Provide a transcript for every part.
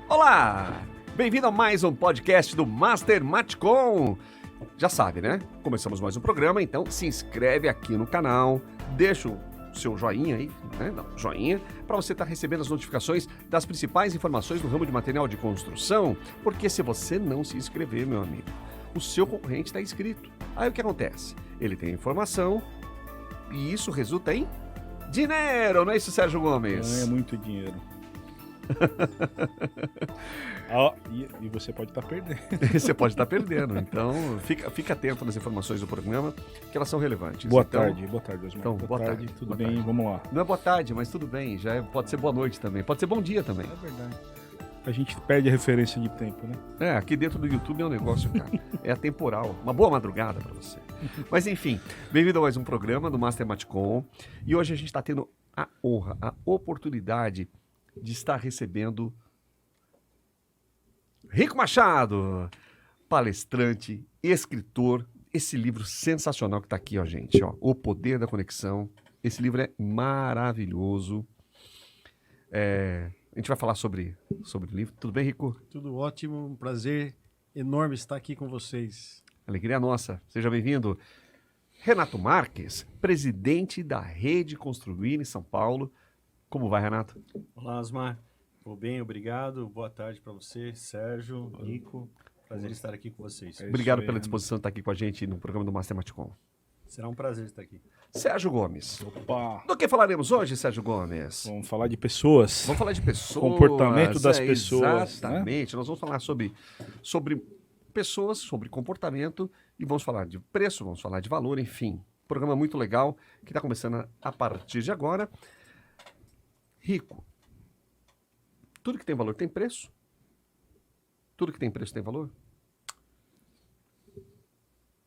Olá! Bem-vindo a mais um podcast do Master Matcom. Já sabe, né? Começamos mais um programa, então se inscreve aqui no canal, deixa o seu joinha aí, né? Joinha, para você estar recebendo as notificações das principais informações do ramo de material de construção, porque se você não se inscrever, meu amigo, o seu concorrente está inscrito. Aí o que acontece? Ele tem informação e isso resulta em dinheiro, não é isso, Sérgio Gomes? É muito dinheiro. E você pode estar perdendo. Você pode estar perdendo, então fica atento nas informações do programa, que elas são relevantes. Boa tarde, Osmar. Então, boa tarde, tudo boa bem? tarde. Vamos lá. Não é boa tarde, mas tudo bem, pode ser boa noite também, pode ser bom dia também. É verdade. A gente perde a referência de tempo, né? Aqui dentro do YouTube é um negócio, cara, é atemporal, uma boa madrugada para você. Mas enfim, bem-vindo a mais um programa do Master Matcom, e hoje a gente está tendo a honra, a oportunidade de estar recebendo Rico Machado, palestrante, escritor, esse livro sensacional que está aqui, ó, gente, ó, O Poder da Conexão. Esse livro é maravilhoso. A gente vai falar sobre o livro. Tudo bem, Rico? Tudo ótimo, um prazer enorme estar aqui com vocês. Alegria nossa. Seja bem-vindo. Renato Marques, presidente da Rede Construir em São Paulo. Como vai, Renato? Olá, Osmar. Vou bem, obrigado. Boa tarde para você, Sérgio, Nico. Prazer estar aqui com vocês. Obrigado pela disposição de estar aqui com a gente no programa do Master Matcom. Será um prazer estar aqui. Sérgio Gomes. Opa! Do que falaremos hoje, Sérgio Gomes? Vamos falar de pessoas. Vamos falar de pessoas. Comportamento das pessoas. Exatamente. Né? Nós vamos falar sobre pessoas, sobre comportamento e vamos falar de preço, vamos falar de valor, enfim. Programa muito legal que está começando a partir de agora. Rico. Tudo que tem valor tem preço? Tudo que tem preço tem valor?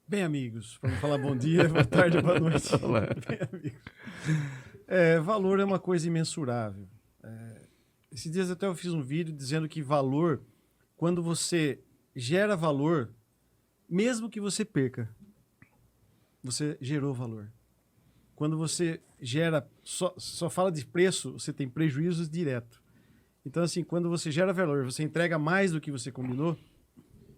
Bem, amigos, para não falar bom dia, boa tarde, boa noite. Bem, amigos. Valor é uma coisa imensurável. Esses dias até eu fiz um vídeo dizendo que valor, quando você gera valor, mesmo que você perca, você gerou valor. Quando você gera, só fala de preço, você tem prejuízos direto. Então, assim, quando você gera valor, você entrega mais do que você combinou,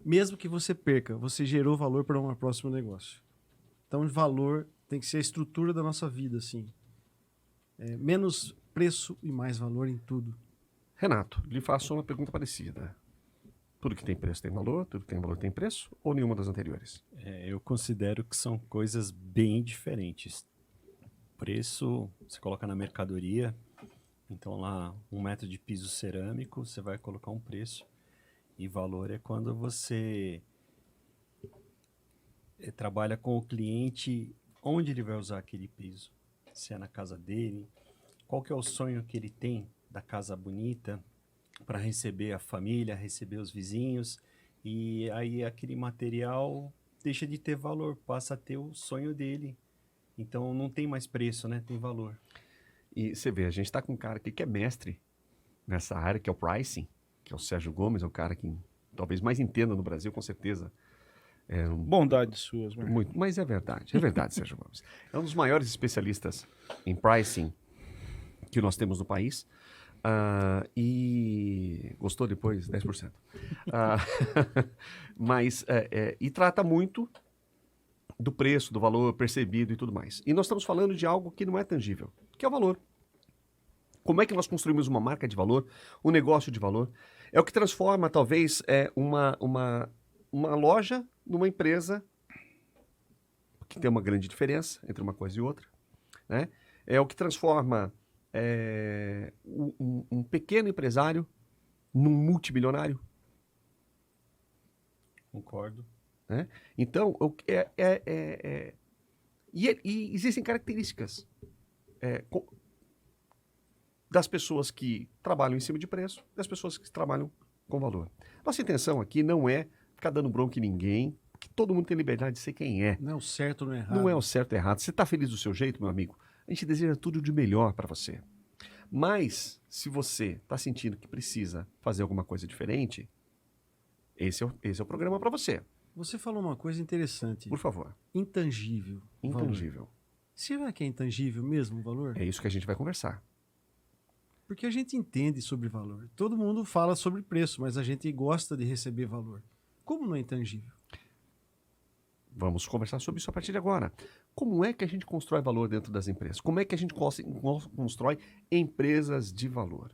mesmo que você perca, você gerou valor para um próximo negócio. Então, valor tem que ser a estrutura da nossa vida, assim. Menos preço e mais valor em tudo. Renato, lhe faço uma pergunta parecida. Tudo que tem preço tem valor? Tudo que tem valor tem preço? Ou nenhuma das anteriores? Eu considero que são coisas bem diferentes. Preço, você coloca na mercadoria. Então, lá, 1 metro de piso cerâmico, você vai colocar um preço. E valor é quando você trabalha com o cliente, onde ele vai usar aquele piso. Se é na casa dele, qual que é o sonho que ele tem da casa bonita para receber a família, receber os vizinhos. E aí aquele material deixa de ter valor, passa a ter o sonho dele. Então, não tem mais preço, né? Tem valor. E você vê, a gente está com um cara aqui que é mestre nessa área, que é o pricing, que é o Sérgio Gomes, é o cara que talvez mais entenda no Brasil, com certeza. Bondade suas, mano. Muito, mas é verdade, Sérgio Gomes. É um dos maiores especialistas em pricing que nós temos no país. E gostou depois? 10%. E trata muito do preço, do valor percebido e tudo mais. E nós estamos falando de algo que não é tangível, que é o valor. Como é que nós construímos uma marca de valor, um negócio de valor? É o que transforma, talvez, uma loja numa empresa, que tem uma grande diferença entre uma coisa e outra. Né? É o que transforma um pequeno empresário num multimilionário. Concordo. Né? Então, e existem características das pessoas que trabalham em cima de preço, das pessoas que trabalham com valor. Nossa intenção aqui não é ficar dando bronca em ninguém, porque todo mundo tem liberdade de ser quem é. Não é o certo, não é errado. Não é o certo ou errado. Você está feliz do seu jeito, meu amigo? A gente deseja tudo de melhor para você. Mas, se você está sentindo que precisa fazer alguma coisa diferente, esse é o programa para você. Você falou uma coisa interessante. Por favor. Intangível. Intangível. Será que é intangível mesmo o valor? É isso que a gente vai conversar. Porque a gente entende sobre valor. Todo mundo fala sobre preço, mas a gente gosta de receber valor. Como não é intangível? Vamos conversar sobre isso a partir de agora. Como é que a gente constrói valor dentro das empresas? Como é que a gente constrói empresas de valor?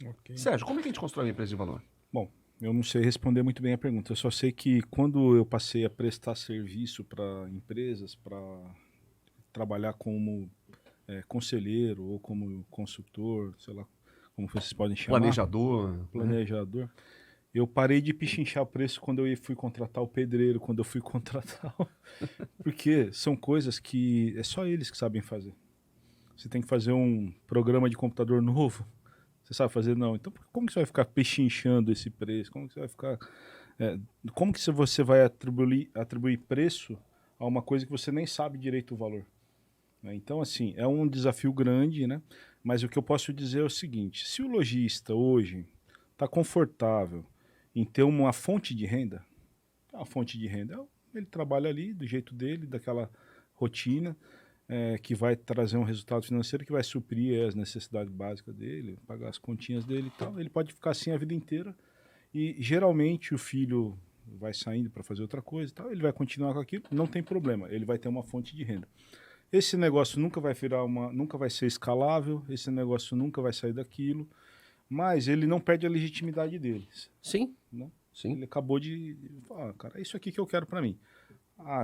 Ok. Sérgio, como é que a gente constrói uma empresa de valor? Bom, eu não sei responder muito bem a pergunta. Eu só sei que quando eu passei a prestar serviço para empresas, para trabalhar como conselheiro ou como consultor, sei lá como vocês podem chamar. Planejador. Eu parei de pichinchar o preço quando eu fui contratar o pedreiro, quando eu fui contratar Porque são coisas que é só eles que sabem fazer. Você tem que fazer um programa de computador novo. Você sabe fazer? Não. Então, como que você vai ficar pechinchando esse preço? Como que você vai ficar... como que você vai atribuir preço a uma coisa que você nem sabe direito o valor? Né? Então, assim, é um desafio grande, né? Mas o que eu posso dizer é o seguinte. Se o lojista hoje está confortável em ter uma fonte de renda, ele trabalha ali do jeito dele, daquela rotina, que vai trazer um resultado financeiro que vai suprir as necessidades básicas dele, pagar as continhas dele e tal. Ele pode ficar assim a vida inteira e geralmente o filho vai saindo para fazer outra coisa e tal, ele vai continuar com aquilo, não tem problema, ele vai ter uma fonte de renda. Esse negócio nunca vai ser escalável, esse negócio nunca vai sair daquilo, mas ele não perde a legitimidade deles. Sim. Né? Sim. Ele acabou de falar, cara, é isso aqui que eu quero para mim.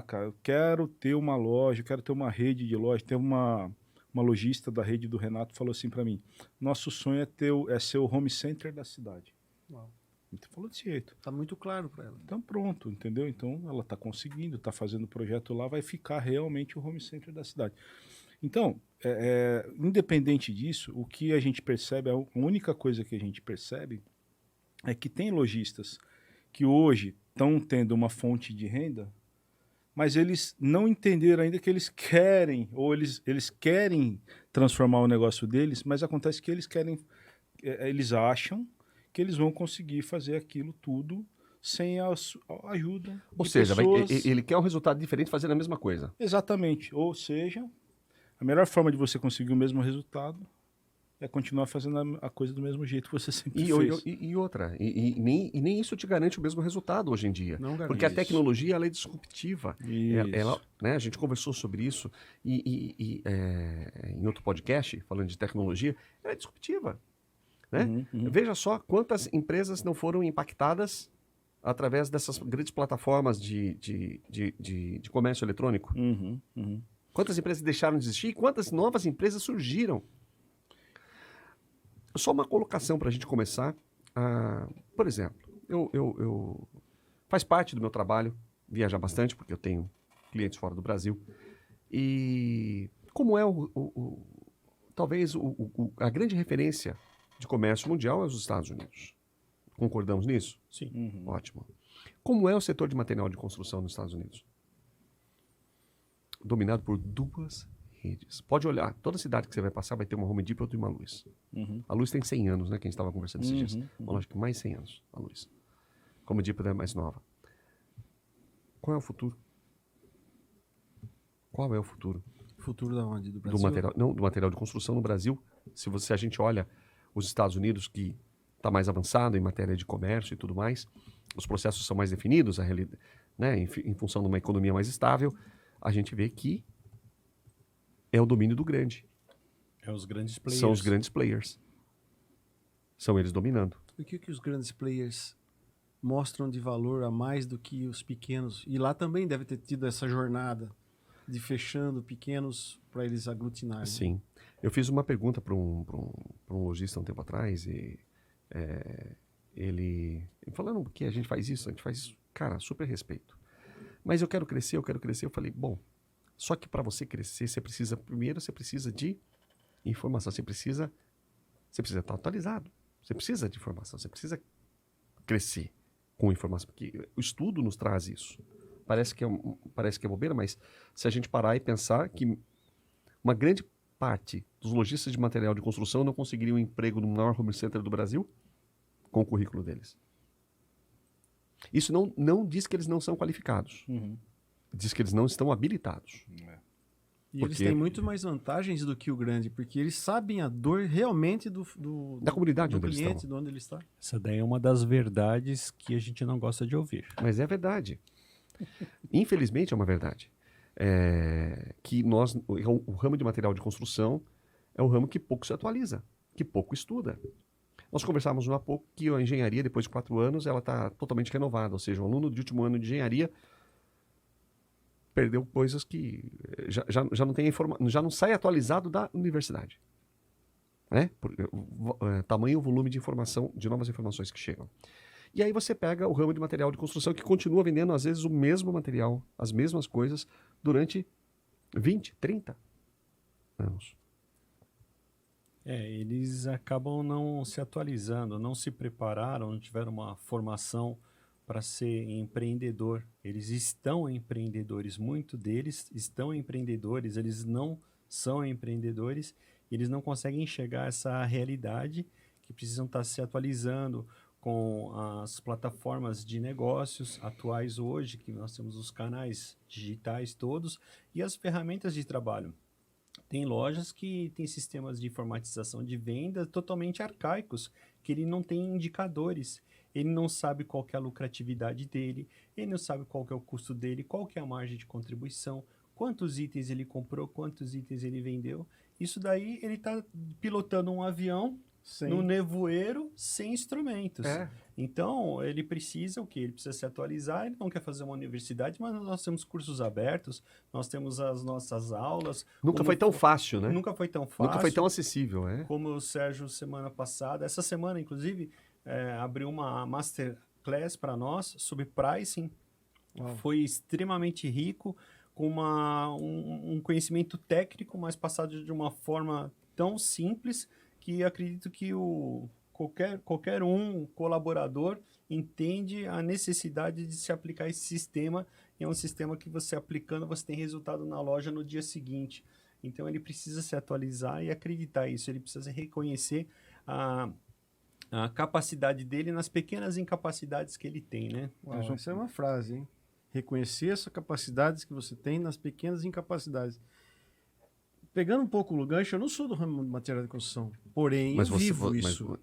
Cara, eu quero ter uma loja, eu quero ter uma rede de loja. Tem uma lojista da rede do Renato falou assim para mim, nosso sonho é ser o home center da cidade. Uau. Então falou desse jeito. Tá muito claro para ela. Então pronto, entendeu? Então ela está conseguindo, está fazendo o projeto lá, vai ficar realmente o home center da cidade. Então, independente disso, o que a gente percebe, a única coisa que a gente percebe é que tem lojistas que hoje estão tendo uma fonte de renda, mas eles não entenderam ainda que eles querem, ou eles querem transformar o negócio deles, mas acontece que eles acham que eles vão conseguir fazer aquilo tudo sem a ajuda Ou de seja, pessoas. ele quer um resultado diferente fazendo a mesma coisa. Exatamente. Ou seja, a melhor forma de você conseguir o mesmo resultado é continuar fazendo a coisa do mesmo jeito que você sempre fez. E outra, nem isso te garante o mesmo resultado hoje em dia. Não garante. Porque a tecnologia ela é disruptiva. Isso. Né, a gente conversou sobre isso em outro podcast, falando de tecnologia, ela é disruptiva. Né? Veja só quantas empresas não foram impactadas através dessas grandes plataformas de comércio eletrônico. Quantas empresas deixaram de existir e quantas novas empresas surgiram. Só uma colocação para a gente começar. Por exemplo, eu faz parte do meu trabalho viajar bastante, porque eu tenho clientes fora do Brasil. E como é talvez a grande referência de comércio mundial é os Estados Unidos. Concordamos nisso? Sim. Ótimo. Como é o setor de material de construção nos Estados Unidos? Dominado por duas redes. Pode olhar, toda cidade que você vai passar vai ter uma Home Depot e uma Luz. A Luz tem 100 anos, né? Que a gente estava conversando esses dias. Bom, acho que mais 100 anos, a Luz. A Home Depot é mais nova. Qual é o futuro? Qual é o futuro? Futuro da onde? Do Brasil? Do material de construção no Brasil. Se a gente olha os Estados Unidos, que está mais avançado em matéria de comércio e tudo mais, os processos são mais definidos, né, em função de uma economia mais estável, a gente vê que é o domínio do grande. É os grandes players. São os grandes players. São eles dominando. O que os grandes players mostram de valor a mais do que os pequenos? E lá também deve ter tido essa jornada de fechando pequenos para eles aglutinarem. Sim. Eu fiz uma pergunta para um lojista um tempo atrás e ele falando que a gente faz isso, cara, super respeito. Mas eu quero crescer. Eu falei, bom, só que para você crescer, você precisa de informação, você precisa estar atualizado, você precisa de informação, você precisa crescer com informação, porque o estudo nos traz isso. Parece que é bobeira, mas se a gente parar e pensar que uma grande parte dos lojistas de material de construção não conseguiriam um emprego no maior home center do Brasil com o currículo deles. Isso não diz que eles não são qualificados. Diz que eles não estão habilitados. E eles têm muito mais vantagens do que o grande, porque eles sabem a dor realmente Da comunidade do onde eles cliente, estão. de onde ele está. Essa daí é uma das verdades que a gente não gosta de ouvir. Mas é verdade. Infelizmente é uma verdade. Que o ramo de material de construção é um ramo que pouco se atualiza, que pouco estuda. Nós conversávamos há pouco que a engenharia, depois de 4 anos, ela está totalmente renovada. Ou seja, um aluno de último ano de engenharia perdeu coisas que já não tem já não sai atualizado da universidade. Né? Tamanho volume de informação, de novas informações que chegam. E aí você pega o ramo de material de construção que continua vendendo, às vezes, o mesmo material, as mesmas coisas, durante 20, 30 anos. Eles acabam não se atualizando, não se prepararam, não tiveram uma formação para ser empreendedor. Eles estão empreendedores, muito deles estão empreendedores, eles não são empreendedores, eles não conseguem enxergar essa realidade que precisam estar se atualizando com as plataformas de negócios atuais hoje, que nós temos os canais digitais todos e as ferramentas de trabalho. Tem lojas que têm sistemas de informatização de venda totalmente arcaicos, que ele não tem indicadores, ele não sabe qual que é a lucratividade dele, ele não sabe qual que é o custo dele, qual que é a margem de contribuição, quantos itens ele comprou, quantos itens ele vendeu. Isso daí ele está pilotando um avião no nevoeiro sem instrumentos. Então, ele precisa o quê? Ele precisa se atualizar, ele não quer fazer uma universidade, mas nós temos cursos abertos, nós temos as nossas aulas. Nunca foi tão fácil, né? Nunca foi tão fácil. Nunca foi tão acessível, Como o Sérgio, semana passada, essa semana, inclusive, abriu uma masterclass para nós sobre pricing. Foi extremamente rico, com um conhecimento técnico, mas passado de uma forma tão simples que acredito que qualquer colaborador entende a necessidade de se aplicar esse sistema. E é um sistema que você aplicando, você tem resultado na loja no dia seguinte. Então, ele precisa se atualizar e acreditar isso. Ele precisa reconhecer a capacidade dele nas pequenas incapacidades que ele tem, né? Essa é uma frase, hein? Reconhecer as capacidades que você tem nas pequenas incapacidades. Pegando um pouco o gancho, eu não sou do ramo de material de construção, porém eu vivo isso.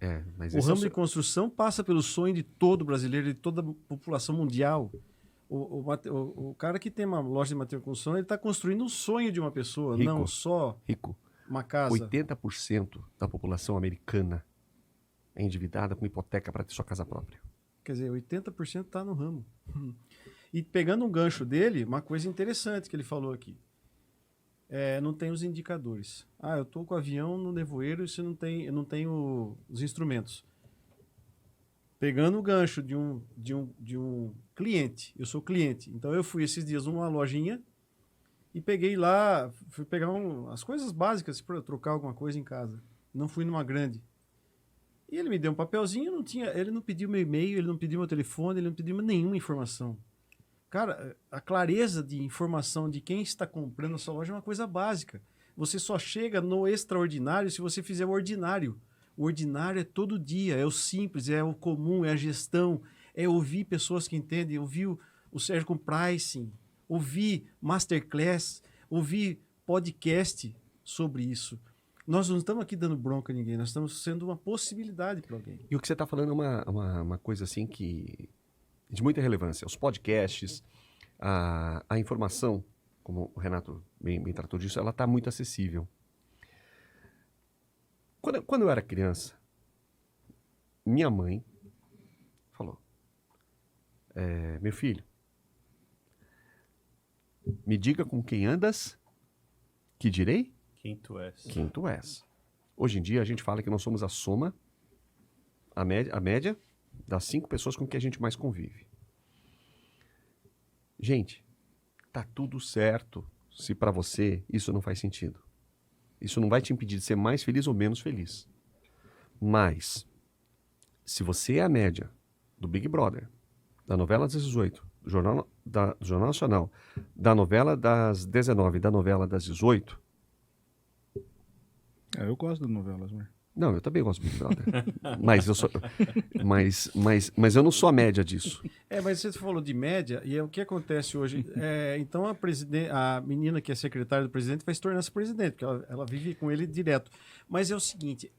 O ramo de construção passa pelo sonho de todo brasileiro, de toda a população mundial. O cara que tem uma loja de material de construção, ele está construindo um sonho de uma pessoa, não só uma casa. 80% da população americana é endividada com hipoteca para ter sua casa própria. Quer dizer, 80% está no ramo. E pegando um gancho dele, uma coisa interessante que ele falou aqui. Não tem os indicadores. Eu estou com o avião no nevoeiro e eu não tenho os instrumentos. Pegando o gancho de um cliente, eu sou cliente, então eu fui esses dias numa lojinha e peguei lá, fui pegar as coisas básicas para trocar alguma coisa em casa. Não fui numa grande. E ele me deu um papelzinho, ele não pediu meu e-mail, ele não pediu meu telefone, ele não pediu nenhuma informação. Cara, a clareza de informação de quem está comprando a sua loja é uma coisa básica. Você só chega no extraordinário se você fizer o ordinário. O ordinário é todo dia, é o simples, é o comum, é a gestão, é ouvir pessoas que entendem, ouvir o Sérgio com pricing, ouvir masterclass, ouvir podcast sobre isso. Nós não estamos aqui dando bronca a ninguém, nós estamos sendo uma possibilidade para alguém. E o que você está falando é uma coisa assim de muita relevância. Os podcasts, a informação, como o Renato bem tratou disso, ela está muito acessível. Quando eu era criança, minha mãe falou, meu filho, me diga com quem andas, que direi? Quem tu és. Quem tu és. Hoje em dia a gente fala que nós somos a soma, a média das 5 pessoas com que a gente mais convive. Gente, tá tudo certo se para você isso não faz sentido. Isso não vai te impedir de ser mais feliz ou menos feliz. Mas, se você é a média do Big Brother, da novela das 18, do Jornal Nacional, da novela das 19 e da novela das 18... Eu gosto de novelas, né? Não, eu também gosto do Big Brother. mas, eu sou, mas eu não sou a média disso. Mas você falou de média, e o que acontece hoje? Então a menina que é secretária do presidente vai se tornar presidente, porque ela vive com ele direto. Mas é o seguinte,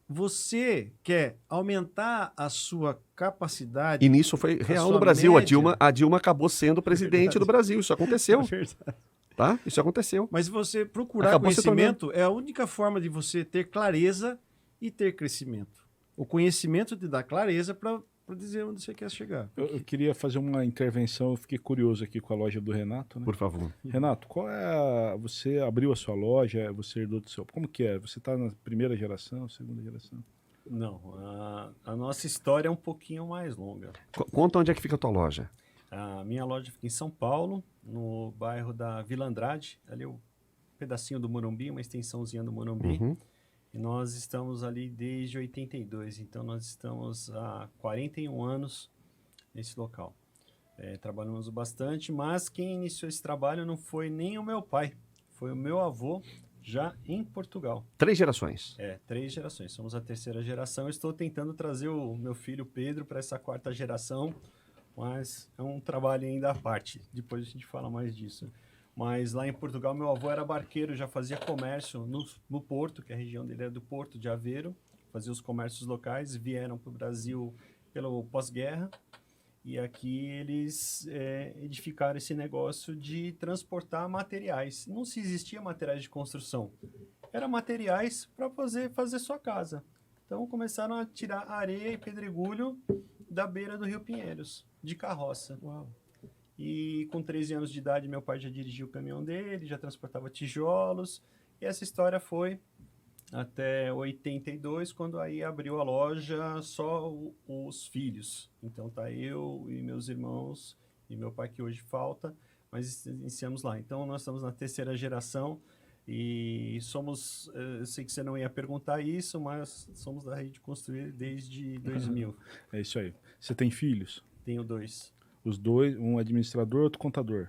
você quer aumentar a sua capacidade... E nisso foi real no sua Brasil. média. A Dilma acabou sendo presidente do Brasil. Isso aconteceu. É verdade. Tá? Isso aconteceu. Mas você procurar Acabou se conhecimento é a única forma de você ter clareza e ter crescimento. O conhecimento te dá clareza para dizer onde você quer chegar. Eu queria fazer uma intervenção, eu fiquei curioso aqui com a loja do Renato, né? Por favor. Renato, você abriu a sua loja, você herdou do seu... Como que é? Você está na primeira geração, segunda geração? Não, a nossa história é um pouquinho mais longa. Conta onde é que fica a tua loja. A minha loja fica em São Paulo, no bairro da Vila Andrade, ali o pedacinho do Morumbi, uma extensãozinha do Morumbi. Uhum. E nós estamos ali desde 82, então nós estamos há 41 anos nesse local. Trabalhamos bastante, mas quem iniciou esse trabalho não foi nem o meu pai, foi o meu avô, já em Portugal. 3 gerações. 3 gerações, somos a terceira geração. Estou tentando trazer o meu filho Pedro para essa 4ª geração, mas é um trabalho ainda à parte, depois a gente fala mais disso. Mas lá em Portugal, meu avô era barqueiro, já fazia comércio no Porto, que a região dele era do Porto de Aveiro, fazia os comércios locais, vieram para o Brasil pelo pós-guerra, e aqui eles edificaram esse negócio de transportar materiais. Não se existia materiais de construção, eram materiais para fazer sua casa. Então começaram a tirar areia e pedregulho da beira do Rio Pinheiros, de carroça. Uau. E com 13 anos de idade, meu pai já dirigia o caminhão dele, já transportava tijolos. E essa história foi até 82, quando aí abriu a loja só os filhos. Então tá eu e meus irmãos e meu pai que hoje falta, mas iniciamos lá. Então nós estamos na terceira geração e somos, eu sei que você não ia perguntar isso, mas somos da Rede Construir desde 2000. É isso aí. Você tem filhos? Tenho 2. Os dois, um administrador, outro contador.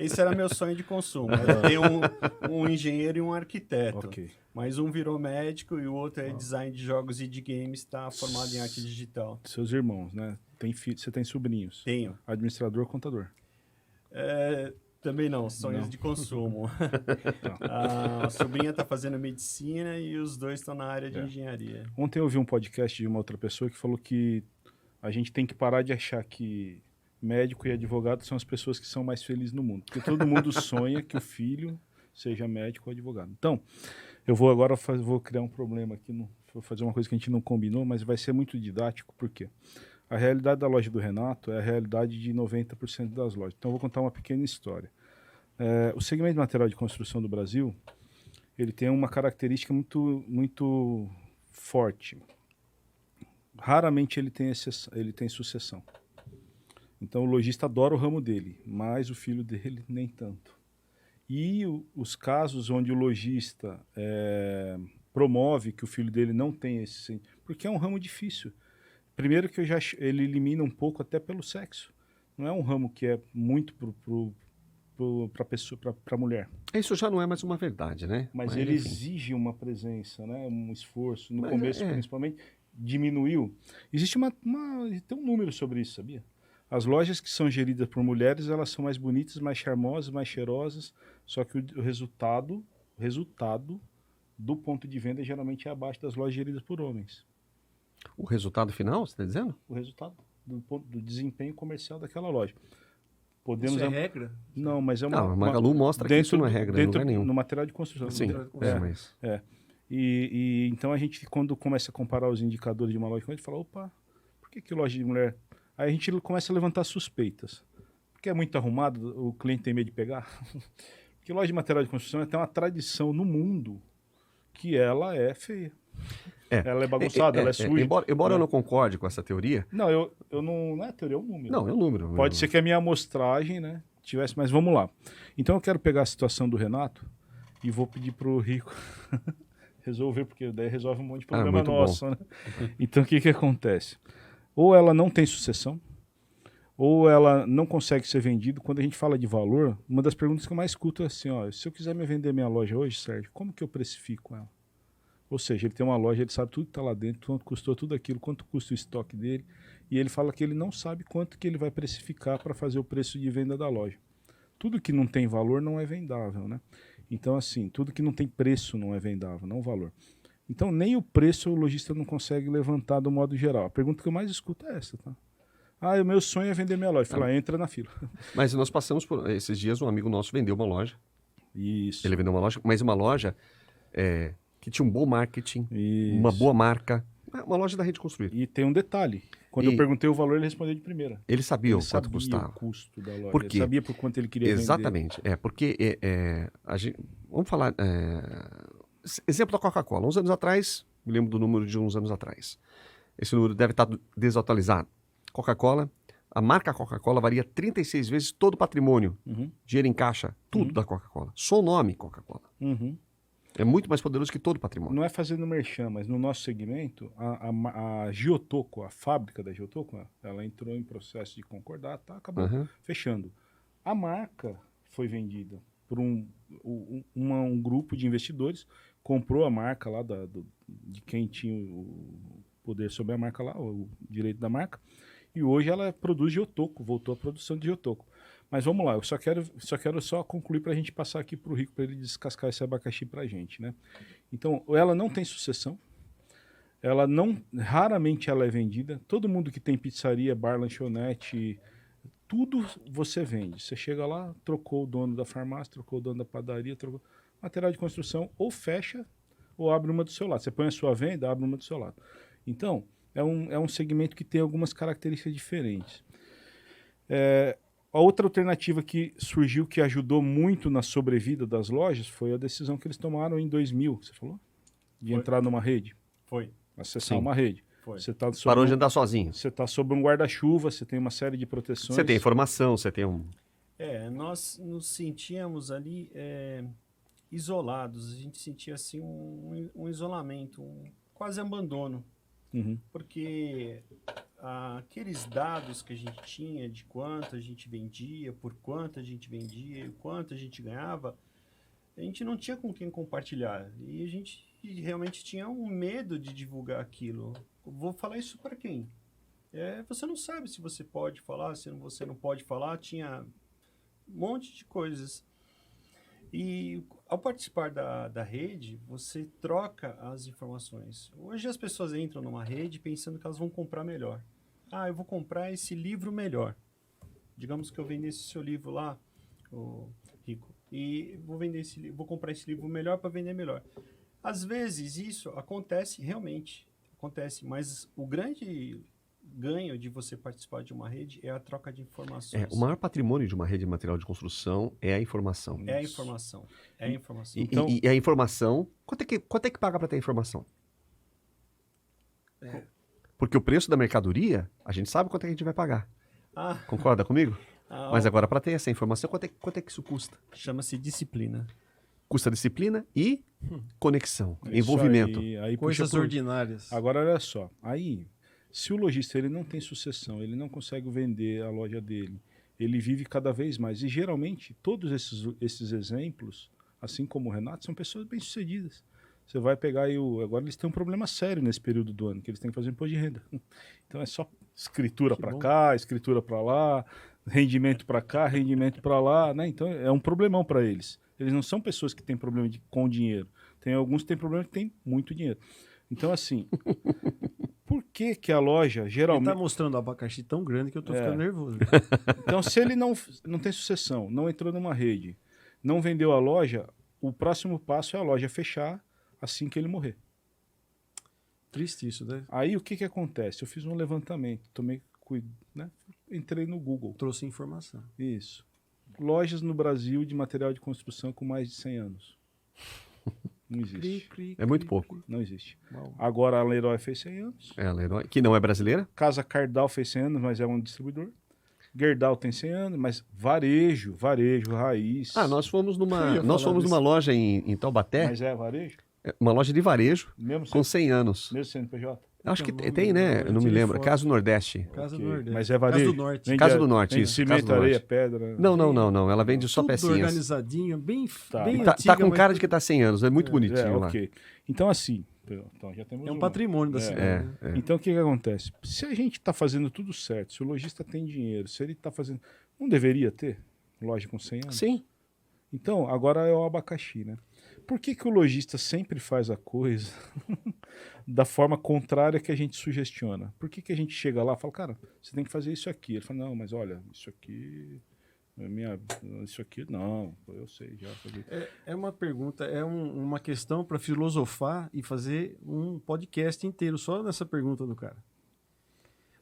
Esse era meu sonho de consumo. Eu tenho um engenheiro e um arquiteto. Ok. Mas um virou médico e o outro é design de jogos e de games, está formado em arte digital. Seus irmãos, né? Você tem sobrinhos? Tenho. Administrador, contador? Também não, sonhos de consumo. A sobrinha está fazendo medicina e os dois estão na área de engenharia. Ontem eu ouvi um podcast de uma outra pessoa que falou que a gente tem que parar de achar que médico e advogado são as pessoas que são mais felizes no mundo. Porque todo mundo sonha que o filho seja médico ou advogado. Então, eu vou agora vou criar um problema aqui, vou fazer uma coisa que a gente não combinou, mas vai ser muito didático, por quê? A realidade da loja do Renato é a realidade de 90% das lojas. Então, eu vou contar uma pequena história. O segmento de material de construção do Brasil, ele tem uma característica muito forte. Raramente ele tem sucessão. Então o lojista adora o ramo dele, mas o filho dele nem tanto. E os casos onde o lojista promove que o filho dele não tem esse... Porque é um ramo difícil. Primeiro que ele elimina um pouco até pelo sexo. Não é um ramo que é muito para mulher. Isso já não é mais uma verdade, né? Mas ele exige uma presença, né? Um esforço. No começo, principalmente, diminuiu. Existe tem um número sobre isso, sabia? As lojas que são geridas por mulheres, elas são mais bonitas, mais charmosas, mais cheirosas, só que o resultado do ponto de venda geralmente é abaixo das lojas geridas por homens. O resultado final, você está dizendo? O resultado do desempenho comercial daquela loja. Isso é regra? Não, mas é uma... Não, a Magalu mostra que isso não é regra em lugar nenhum. No material de construção. Sim, mas... E então a gente, quando começa a comparar os indicadores de uma loja, a gente fala, opa, por que loja de mulher... Aí a gente começa a levantar suspeitas. Porque é muito arrumado, o cliente tem medo de pegar. Porque loja de material de construção tem uma tradição no mundo que ela é feia. Ela é bagunçada, ela é suja. Embora eu não concorde com essa teoria... Não, eu não é a teoria, é um número. Não, é um número. Pode ser que a minha amostragem, né, tivesse, mas vamos lá. Então eu quero pegar a situação do Renato e vou pedir pro Rico resolver, porque daí resolve um monte de problema nosso, né? Então o que acontece? Ou ela não tem sucessão, ou ela não consegue ser vendida. Quando a gente fala de valor, uma das perguntas que eu mais escuto é assim, se eu quiser me vender minha loja hoje, Sérgio, como que eu precifico ela? Ou seja, ele tem uma loja, ele sabe tudo que está lá dentro, quanto custou tudo aquilo, quanto custa o estoque dele. E ele fala que ele não sabe quanto que ele vai precificar para fazer o preço de venda da loja. Tudo que não tem valor não é vendável, né? Então, assim, tudo que não tem preço não é vendável, não valor. Então, nem o preço o lojista não consegue levantar do modo geral. A pergunta que eu mais escuto é essa, tá? Ah, o meu sonho é vender minha loja. Fala, entra na fila. Mas nós passamos por... Esses dias um amigo nosso vendeu uma loja. Isso. Ele vendeu uma loja, mas uma loja que tinha um bom marketing, Isso. uma boa marca. Uma loja da Rede Construir. E tem um detalhe. Quando eu perguntei o valor, ele respondeu de primeira. Ele sabia o quanto sabia custava. o custo da loja. Por quê? Ele sabia por quanto ele queria Exatamente. Porque a gente... Vamos falar... exemplo da Coca-Cola. Uns anos atrás, me lembro do número de uns anos atrás. Esse número deve estar desatualizado. Coca-Cola, a marca Coca-Cola varia 36 vezes todo o patrimônio. Uhum. Dinheiro em caixa, tudo da Coca-Cola. Só o nome Coca-Cola. Uhum. É muito mais poderoso que todo o patrimônio. Não é fazendo merchan, mas no nosso segmento, a Giotoco, a fábrica da Giotoco, ela entrou em processo de concordar, tá, acabou fechando. A marca foi vendida por um grupo de investidores, comprou a marca lá de quem tinha o poder sobre a marca lá, o direito da marca, e hoje ela produz Giotoco, voltou à produção de Giotoco. Mas vamos lá, eu só quero concluir para a gente passar aqui para o Rico, para ele descascar esse abacaxi para a gente, né? Então, ela não tem sucessão, raramente ela é vendida. Todo mundo que tem pizzaria, bar, lanchonete, tudo você vende. Você chega lá, trocou o dono da farmácia, trocou o dono da padaria, trocou material de construção, ou fecha ou abre uma do seu lado. Você põe a sua venda, abre uma do seu lado. Então, é um segmento que tem algumas características diferentes. A outra alternativa que surgiu, que ajudou muito na sobrevida das lojas, foi a decisão que eles tomaram em 2000, você falou? De entrar numa rede. Foi. Acessar Sim. uma rede. Foi. Você tá Parou de andar sozinho. Você está sob um guarda-chuva, você tem uma série de proteções. Você tem informação, você tem um... Nós nos sentíamos ali isolados. A gente sentia assim um isolamento, quase abandono. Uhum. Porque aqueles dados que a gente tinha de quanto a gente vendia, por quanto a gente vendia, quanto a gente ganhava, a gente não tinha com quem compartilhar. E a gente realmente tinha um medo de divulgar aquilo. Vou falar isso para quem? Você não sabe se você pode falar, se você não pode falar. Tinha um monte de coisas. E ao participar da rede, você troca as informações. Hoje as pessoas entram numa rede pensando que elas vão comprar melhor. Eu vou comprar esse livro melhor. Digamos que eu vendesse o seu livro lá, Rico, e vou comprar esse livro melhor para vender melhor. Às vezes isso acontece realmente, mas o grande ganho de você participar de uma rede é a troca de informações. O maior patrimônio de uma rede de material de construção é a informação. É a informação. É a informação. Então, e a informação, quanto é que paga para ter informação? Porque o preço da mercadoria, a gente sabe quanto é que a gente vai pagar. Concorda comigo? Mas agora, para ter essa informação, quanto é que isso custa? Chama-se disciplina. Custa disciplina e conexão, Isso envolvimento. Aí Coisas ordinárias. Agora, olha só. Aí, se o lojista ele não tem sucessão, ele não consegue vender a loja dele, ele vive cada vez mais. E, geralmente, todos esses exemplos, assim como o Renato, são pessoas bem-sucedidas. Você vai pegar aí agora eles têm um problema sério nesse período do ano, que eles têm que fazer imposto de renda. Então é só escritura para cá, escritura para lá, rendimento para cá, rendimento para lá, né? Então é um problemão para eles. Eles não são pessoas que têm problema com dinheiro. Tem alguns que têm problema que têm muito dinheiro. Então assim, por que a loja geralmente... Ele tá mostrando um abacaxi tão grande que eu tô ficando nervoso. Então se ele não tem sucessão, não entrou numa rede, não vendeu a loja, o próximo passo é a loja fechar assim que ele morrer. Triste isso, né? Aí o que acontece? Eu fiz um levantamento, né? Entrei no Google. Trouxe informação. Isso. Lojas no Brasil de material de construção com mais de 100 anos. Não existe. É muito pouco. Não existe. Uau. Agora a Leroy fez 100 anos. A Leroy, que não é brasileira. Casa Cardal fez 100 anos, mas é um distribuidor. Gerdau tem 100 anos, mas varejo, raiz. Nós fomos numa loja em Taubaté. Mas é varejo? Uma loja de varejo Mesmo com 100 anos. Mesmo CNPJ? Acho que Não, tem, né? Eu não me lembro. foto. Casa do Nordeste. Casa Ok. do Nordeste. Mas é varejo? Casa do Norte. Vende Casa do Norte, vende isso. cimento, Casa do areia, Norte. pedra. Não. Ela vende só Tudo pecinhas. organizadinho, bem Tá. bem Tá antiga, com mas cara de que tá 100 anos. É muito bonitinho lá. Ok. Então, assim, Então já temos É um uma. patrimônio da cidade. Né? Então o que acontece? Se a gente está fazendo tudo certo, se o lojista tem dinheiro, se ele está fazendo. Não deveria ter loja com 100 anos? Sim. Então, agora é o abacaxi, né? Por que o lojista sempre faz a coisa da forma contrária que a gente sugestiona? Por que a gente chega lá e fala, cara, você tem que fazer isso aqui? Ele fala, não, mas olha, isso aqui... Isso aqui, não, eu sei já. É uma pergunta, uma questão para filosofar e fazer um podcast inteiro só nessa pergunta do cara.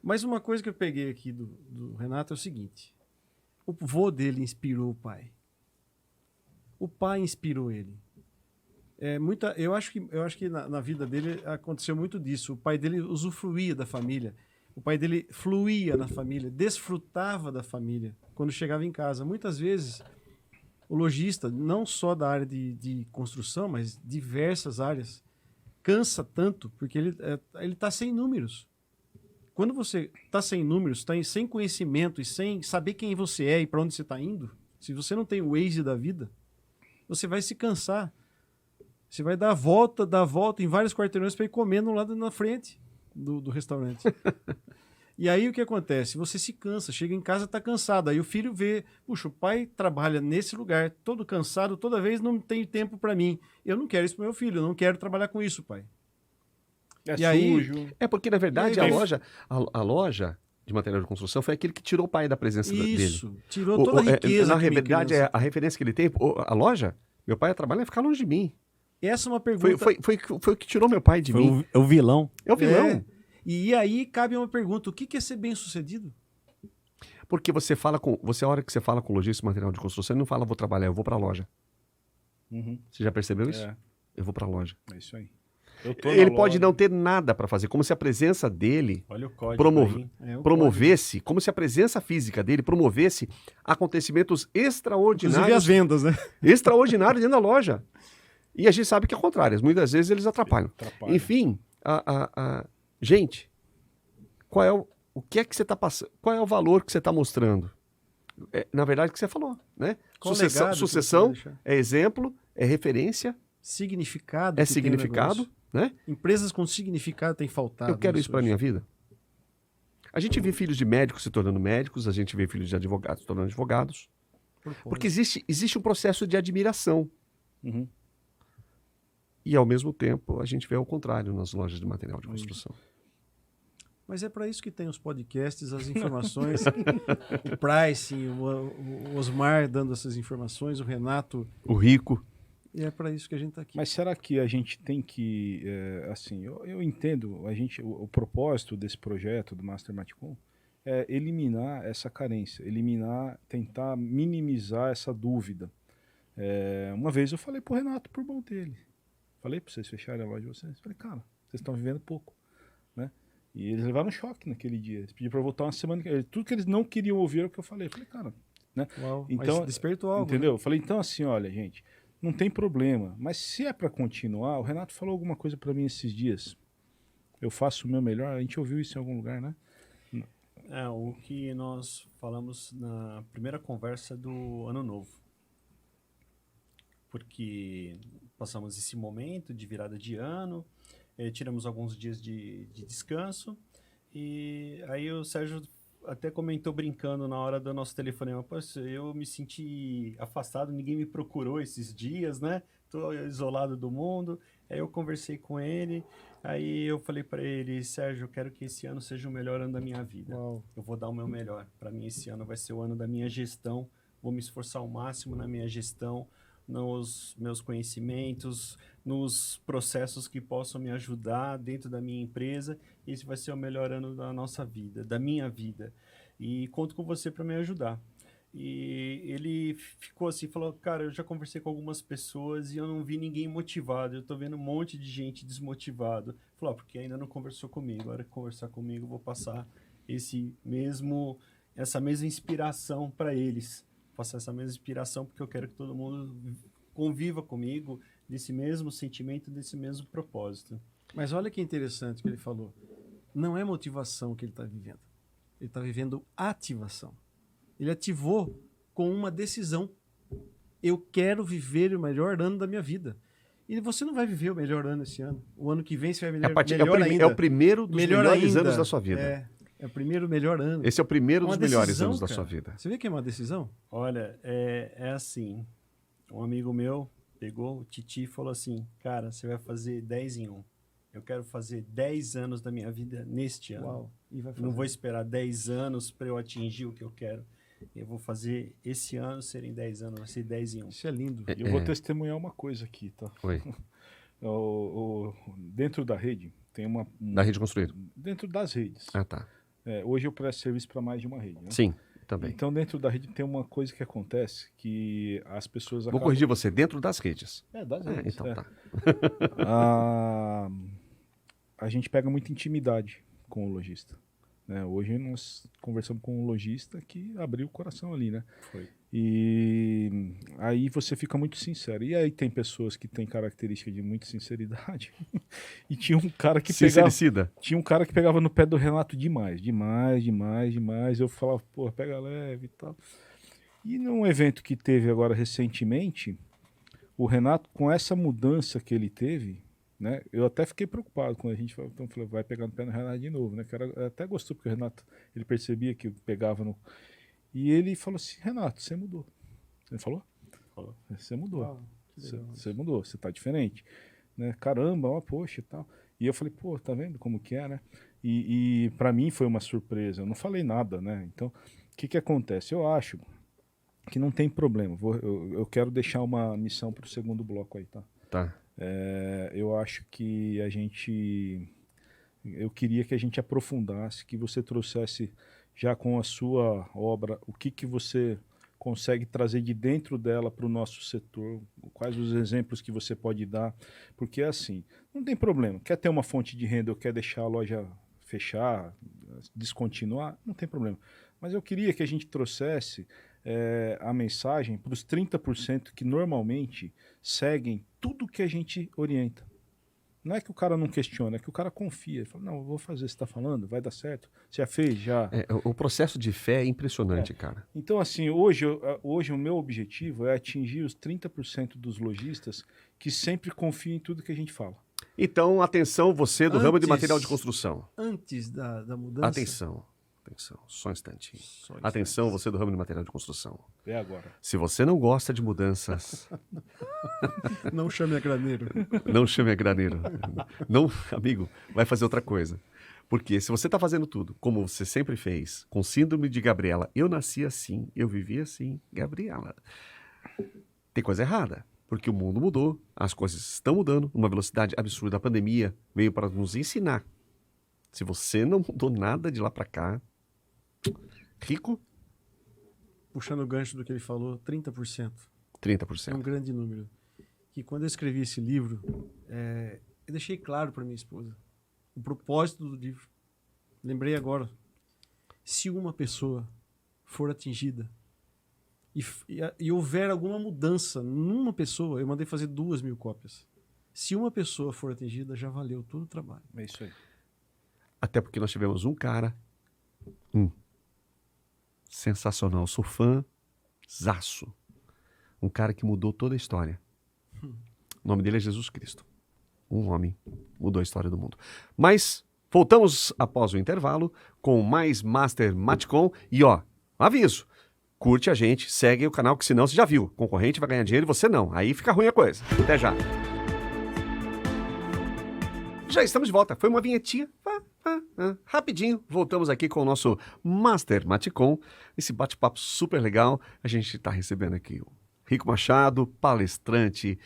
Mas uma coisa que eu peguei aqui do Renato é o seguinte. O vô dele inspirou o pai. O pai inspirou ele. Eu acho que na vida dele aconteceu muito disso. O pai dele usufruía da família. O pai dele fluía na família, desfrutava da família quando chegava em casa. Muitas vezes, o lojista, não só da área de construção, mas diversas áreas, cansa tanto porque ele está sem números. Quando você está sem números, está sem conhecimento e sem saber quem você é e para onde você está indo, se você não tem o Waze da vida, você vai se cansar. Você vai dar a volta em vários quarteirões para ir comendo lá na frente do restaurante. E aí o que acontece? Você se cansa, chega em casa, está cansado. Aí o filho vê, puxa, o pai trabalha nesse lugar, todo cansado, toda vez não tem tempo para mim. Eu não quero isso para meu filho, eu não quero trabalhar com isso, pai. É sujo. É porque, na verdade, aí, a loja de material de construção foi aquele que tirou o pai da presença dele. Isso, tirou toda a riqueza. Na verdade, a referência que ele tem, a loja, meu pai ia trabalhar e ficar longe de mim. Essa é uma pergunta... Foi o que tirou meu pai de mim. É o vilão. É o vilão. É. E aí cabe uma pergunta, o que é ser bem-sucedido? Porque a hora que você fala com o lojista de material de construção, ele não fala, vou trabalhar, eu vou pra loja. Uhum. Você já percebeu isso? É. Eu vou pra loja. É isso aí. Ele pode não ter nada pra fazer, como se a presença dele Olha o código promovesse, como se a presença física dele promovesse acontecimentos extraordinários. Inclusive as vendas, né? Extraordinários dentro da loja. E a gente sabe que é o contrário, muitas vezes eles atrapalham. Enfim, gente, o que é que você está passando? Qual é o valor que você está mostrando? Na verdade, o que você falou, né? Sucessão é exemplo, é referência, significado. É significado, né? Empresas com significado têm faltado. Eu quero isso para minha vida. A gente vê filhos de médicos se tornando médicos, a gente vê filhos de advogados se tornando advogados. Porque existe um processo de admiração. Uhum. E, ao mesmo tempo, a gente vê o contrário nas lojas de material de construção. Mas é para isso que tem os podcasts, as informações, o pricing, o Osmar dando essas informações, o Renato... O Rico. E é para isso que a gente está aqui. Mas será que a gente tem que... eu entendo, o propósito desse projeto do Master Matcom é eliminar essa carência, tentar minimizar essa dúvida. Uma vez eu falei pro Renato, por bom dele. Falei para vocês fecharem a loja de vocês. Falei, cara, vocês estão vivendo pouco, né? E eles levaram choque naquele dia. Eles pediram para voltar uma semana. Tudo que eles não queriam ouvir era o que eu falei. Falei, cara, né? Uau, então, mas despertou algo. Entendeu? Né? Falei, então assim, olha, gente, não tem problema. Mas se é para continuar, o Renato falou alguma coisa para mim esses dias. Eu faço o meu melhor. A gente ouviu isso em algum lugar, né? O que nós falamos na primeira conversa do Ano Novo. Porque passamos esse momento de virada de ano, tiramos alguns dias de descanso, e aí o Sérgio até comentou brincando na hora do nosso telefonema, eu me senti afastado, ninguém me procurou esses dias, né? Tô isolado do mundo. Aí eu conversei com ele, aí eu falei para ele, Sérgio, eu quero que esse ano seja o melhor ano da minha vida. Uau. Eu vou dar o meu melhor. Para mim esse ano vai ser o ano da minha gestão, vou me esforçar ao máximo na minha gestão, nos meus conhecimentos, nos processos que possam me ajudar dentro da minha empresa. Esse vai ser o melhor ano da nossa vida, da minha vida. E conto com você para me ajudar. E ele ficou assim, falou, cara, eu já conversei com algumas pessoas e eu não vi ninguém motivado. Eu tô vendo um monte de gente desmotivado. Falou, porque ainda não conversou comigo. A hora que conversar comigo, eu vou passar essa mesma inspiração para eles. Passar essa mesma inspiração, porque eu quero que todo mundo conviva comigo desse mesmo sentimento, desse mesmo propósito. Mas olha que interessante o que ele falou. Não é motivação que ele está vivendo. Ele está vivendo ativação. Ele ativou com uma decisão. Eu quero viver o melhor ano da minha vida. E você não vai viver o melhor ano esse ano. O ano que vem você vai É, melhor, a partir- melhor ainda. é o primeiro dos Melhor melhores ainda. anos da sua vida. É o primeiro melhor ano. Esse é o primeiro dos Uma melhores decisão, anos da cara. sua vida. Você vê que é uma decisão? Olha, é assim. Um amigo meu pegou o Titi e falou assim, cara, você vai fazer 10 em 1. Eu quero fazer 10 anos da minha vida neste ano. Uau. E vai fazer. Não vou esperar 10 anos para eu atingir o que eu quero. Eu vou fazer esse ano serem 10 anos, vai ser 10 em 1. Isso é lindo. Eu vou testemunhar uma coisa aqui, tá? Oi. Dentro da rede, tem Da rede construída. dentro das redes. Ah, tá. Hoje eu presto serviço para mais de uma rede. Né? Sim, também. Então, dentro da rede tem uma coisa que acontece, que as pessoas Vou corrigir você, dentro das redes. Das redes. Então tá. A gente pega muita intimidade com o lojista. Né? Hoje nós conversamos com um lojista que abriu o coração ali, né? Foi. E aí você fica muito sincero. E aí tem pessoas que têm característica de muita sinceridade. E tinha um cara que Sincericida. tinha um cara que pegava no pé do Renato demais. Eu falava, pô, pega leve e tal. E num evento que teve agora recentemente, o Renato, com essa mudança que ele teve, né, eu até fiquei preocupado quando a gente falou, então, falei, vai pegar no pé do Renato de novo, né? Cara, até gostou, porque o Renato, ele percebia que pegava no... E ele falou assim, Renato, você mudou. Ele falou? Falou. Você mudou. Uau, que legal. Você mudou, você tá diferente. Né? Caramba, ó, poxa e tal. E eu falei, pô, tá vendo como que é, né? E para mim foi uma surpresa, eu não falei nada, né? Então, o que acontece? Eu acho que não tem problema. Eu quero deixar uma missão pro segundo bloco aí, tá? Tá. Eu acho que eu queria que a gente aprofundasse, que você trouxesse já com a sua obra, o que você consegue trazer de dentro dela para o nosso setor, quais os exemplos que você pode dar, porque é assim, não tem problema, quer ter uma fonte de renda ou quer deixar a loja fechar, descontinuar, não tem problema, mas eu queria que a gente trouxesse a mensagem para os 30% que normalmente seguem tudo que a gente orienta. Não é que o cara não questiona, é que o cara confia. Ele fala, não, eu vou fazer, você está falando, vai dar certo. Você já fez, já. O processo de fé é impressionante, cara. Então, assim, hoje o meu objetivo é atingir os 30% dos lojistas que sempre confiam em tudo que a gente fala. Então, atenção, você do ramo de material de construção. Antes da mudança. Atenção, só um instantinho. Só Atenção, você do ramo de material de construção. É agora. Se você não gosta de mudanças, Não chame a graneiro. não chame a graneiro. Não, amigo, vai fazer outra coisa. Porque se você está fazendo tudo como você sempre fez, com síndrome de Gabriela, eu nasci assim, eu vivi assim, Gabriela, tem coisa errada. Porque o mundo mudou, as coisas estão mudando, numa velocidade absurda. A pandemia veio para nos ensinar. Se você não mudou nada de lá para cá, rico, Puxando o gancho do que ele falou, 30%. É 30%. um grande número. Que quando eu escrevi esse livro, eu deixei claro para minha esposa o propósito do livro. Lembrei agora. Se uma pessoa for atingida e houver alguma mudança numa pessoa, eu mandei fazer 2.000 cópias. Se uma pessoa for atingida, já valeu todo o trabalho. É isso aí. Até porque nós tivemos um cara, sensacional, sou fã, zaço. Um cara que mudou toda a história. O nome dele é Jesus Cristo. Um homem mudou a história do mundo. Mas voltamos após o intervalo com mais Master Matcom. E ó, aviso, curte a gente, segue o canal, que senão você já viu. Concorrente vai ganhar dinheiro e você não. Aí fica ruim a coisa. Até já. Já estamos de volta. Foi uma vinhetinha. Rapidinho, voltamos aqui com o nosso Master Matcom. Esse bate-papo super legal. A gente está recebendo aqui o Rico Machado, palestrante,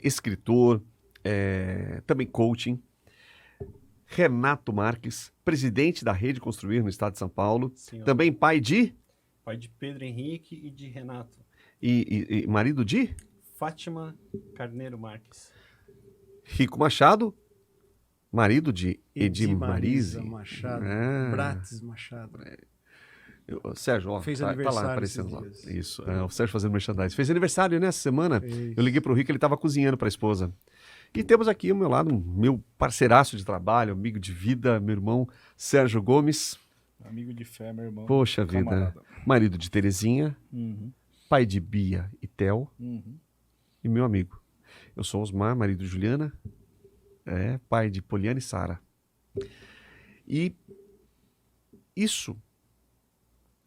escritor, também coaching. Renato Marques, presidente da Rede Construir no estado de São Paulo. Senhor. Também pai de... Pai de Pedro Henrique e de Renato. E marido de... Fátima Carneiro Marques. Rico Machado, marido de Edmarise Edmarise Machado. Brates Machado. Sérgio, ó, Fez tá lá aniversário aparecendo lá. esses dias. Isso, o Sérgio fazendo merchandising. Fez aniversário nessa semana. Fez. Eu liguei pro Rico, ele estava cozinhando para a esposa. E temos aqui ao meu lado, meu parceiraço de trabalho, amigo de vida, meu irmão Sérgio Gomes. Amigo de fé, meu irmão. Poxa vida. Camarada. Marido de Terezinha, Uhum, pai de Bia e Theo uhum. e meu amigo. Eu sou Osmar, marido de Juliana, pai de Poliana e Sara. E isso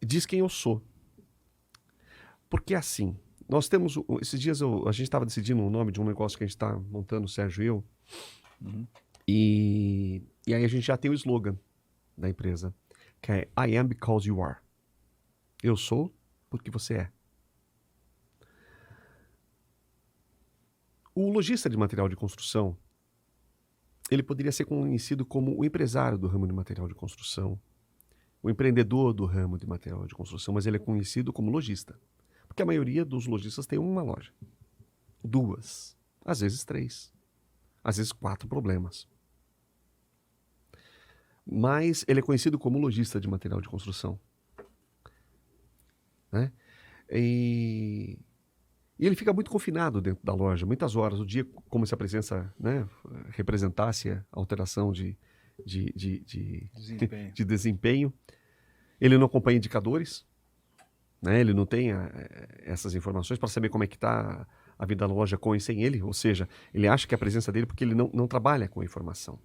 diz quem eu sou. Porque assim, nós temos, esses dias a gente estava decidindo o nome de um negócio que a gente está montando, o Sérgio e eu, e aí a gente já tem o slogan da empresa, que é I am because you are. Eu sou porque você é. O lojista de material de construção, ele poderia ser conhecido como o empresário do ramo de material de construção, o empreendedor do ramo de material de construção, mas ele é conhecido como lojista. Porque a maioria dos lojistas tem uma loja, 2, às vezes 3, às vezes 4 problemas. Mas ele é conhecido como lojista de material de construção. Né? E ele fica muito confinado dentro da loja, muitas horas do dia, como se a presença, né, representasse a alteração de desempenho. Ele não acompanha indicadores, né? Ele não tem essas informações para saber como é que está a vida da loja com e sem ele, ou seja, ele acha que é a presença dele porque ele não trabalha com a informação.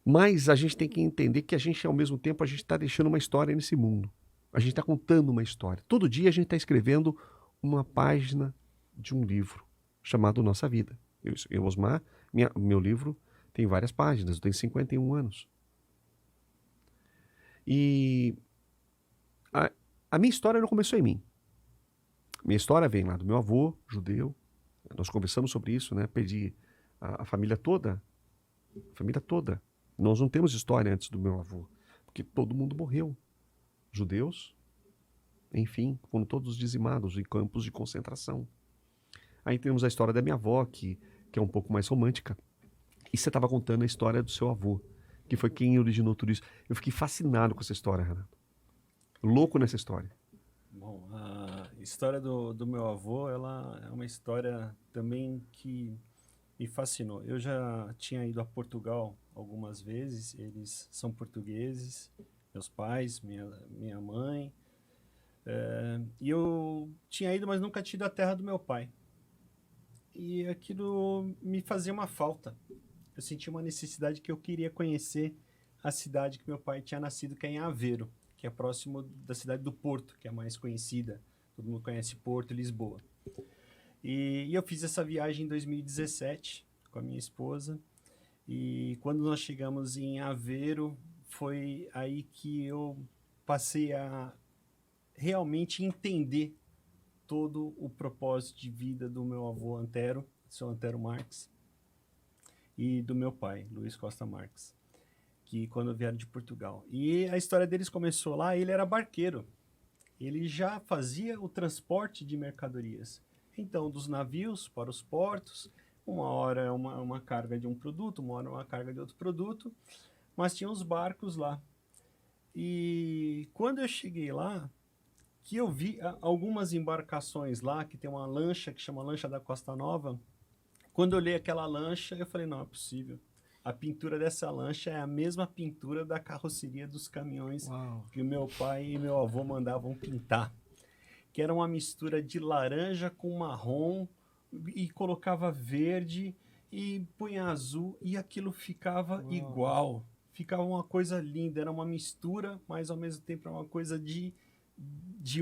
Mas a gente tem que entender que a gente, ao mesmo tempo, a gente está deixando uma história nesse mundo. A gente está contando uma história. Todo dia a gente está escrevendo uma página de um livro chamado Nossa Vida. Eu Osmar, meu livro tem várias páginas, eu tenho 51 anos. E a minha história não começou em mim. Minha história vem lá do meu avô, judeu. Nós conversamos sobre isso, né? Perdi a família toda. A família toda. Nós não temos história antes do meu avô, porque todo mundo morreu. Judeus, enfim, foram todos dizimados em campos de concentração. Aí temos a história da minha avó, que é um pouco mais romântica. E você estava contando a história do seu avô, que foi quem originou tudo isso. Eu fiquei fascinado com essa história, Renato. Louco nessa história. Bom, a história do meu avô, ela é uma história também que me fascinou. Eu já tinha ido a Portugal algumas vezes, eles são portugueses, meus pais, minha mãe. E eu tinha ido, mas nunca tinha ido à terra do meu pai. E aquilo me fazia uma falta. Eu senti uma necessidade que eu queria conhecer a cidade que meu pai tinha nascido, que é em Aveiro, que é próximo da cidade do Porto, que é a mais conhecida. Todo mundo conhece Porto e Lisboa. E eu fiz essa viagem em 2017 com a minha esposa. E quando nós chegamos em Aveiro, foi aí que eu passei a realmente entender todo o propósito de vida do meu avô Antero, seu Antero Marques, e do meu pai, Luiz Costa Marques, que quando vieram de Portugal. E a história deles começou lá, ele era barqueiro. Ele já fazia o transporte de mercadorias. Então, dos navios para os portos, uma hora é uma carga de um produto, uma hora é uma carga de outro produto, mas tinha os barcos lá. E quando eu cheguei lá, que eu vi algumas embarcações lá, que tem uma lancha que chama Lancha da Costa Nova. Quando eu olhei aquela lancha, eu falei, não é possível. A pintura dessa lancha é a mesma pintura da carroceria dos caminhões que o meu pai e meu avô mandavam pintar. Que era uma mistura de laranja com marrom, e colocava verde e punha azul, e aquilo ficava igual. Ficava uma coisa linda, era uma mistura, mas ao mesmo tempo era uma coisa de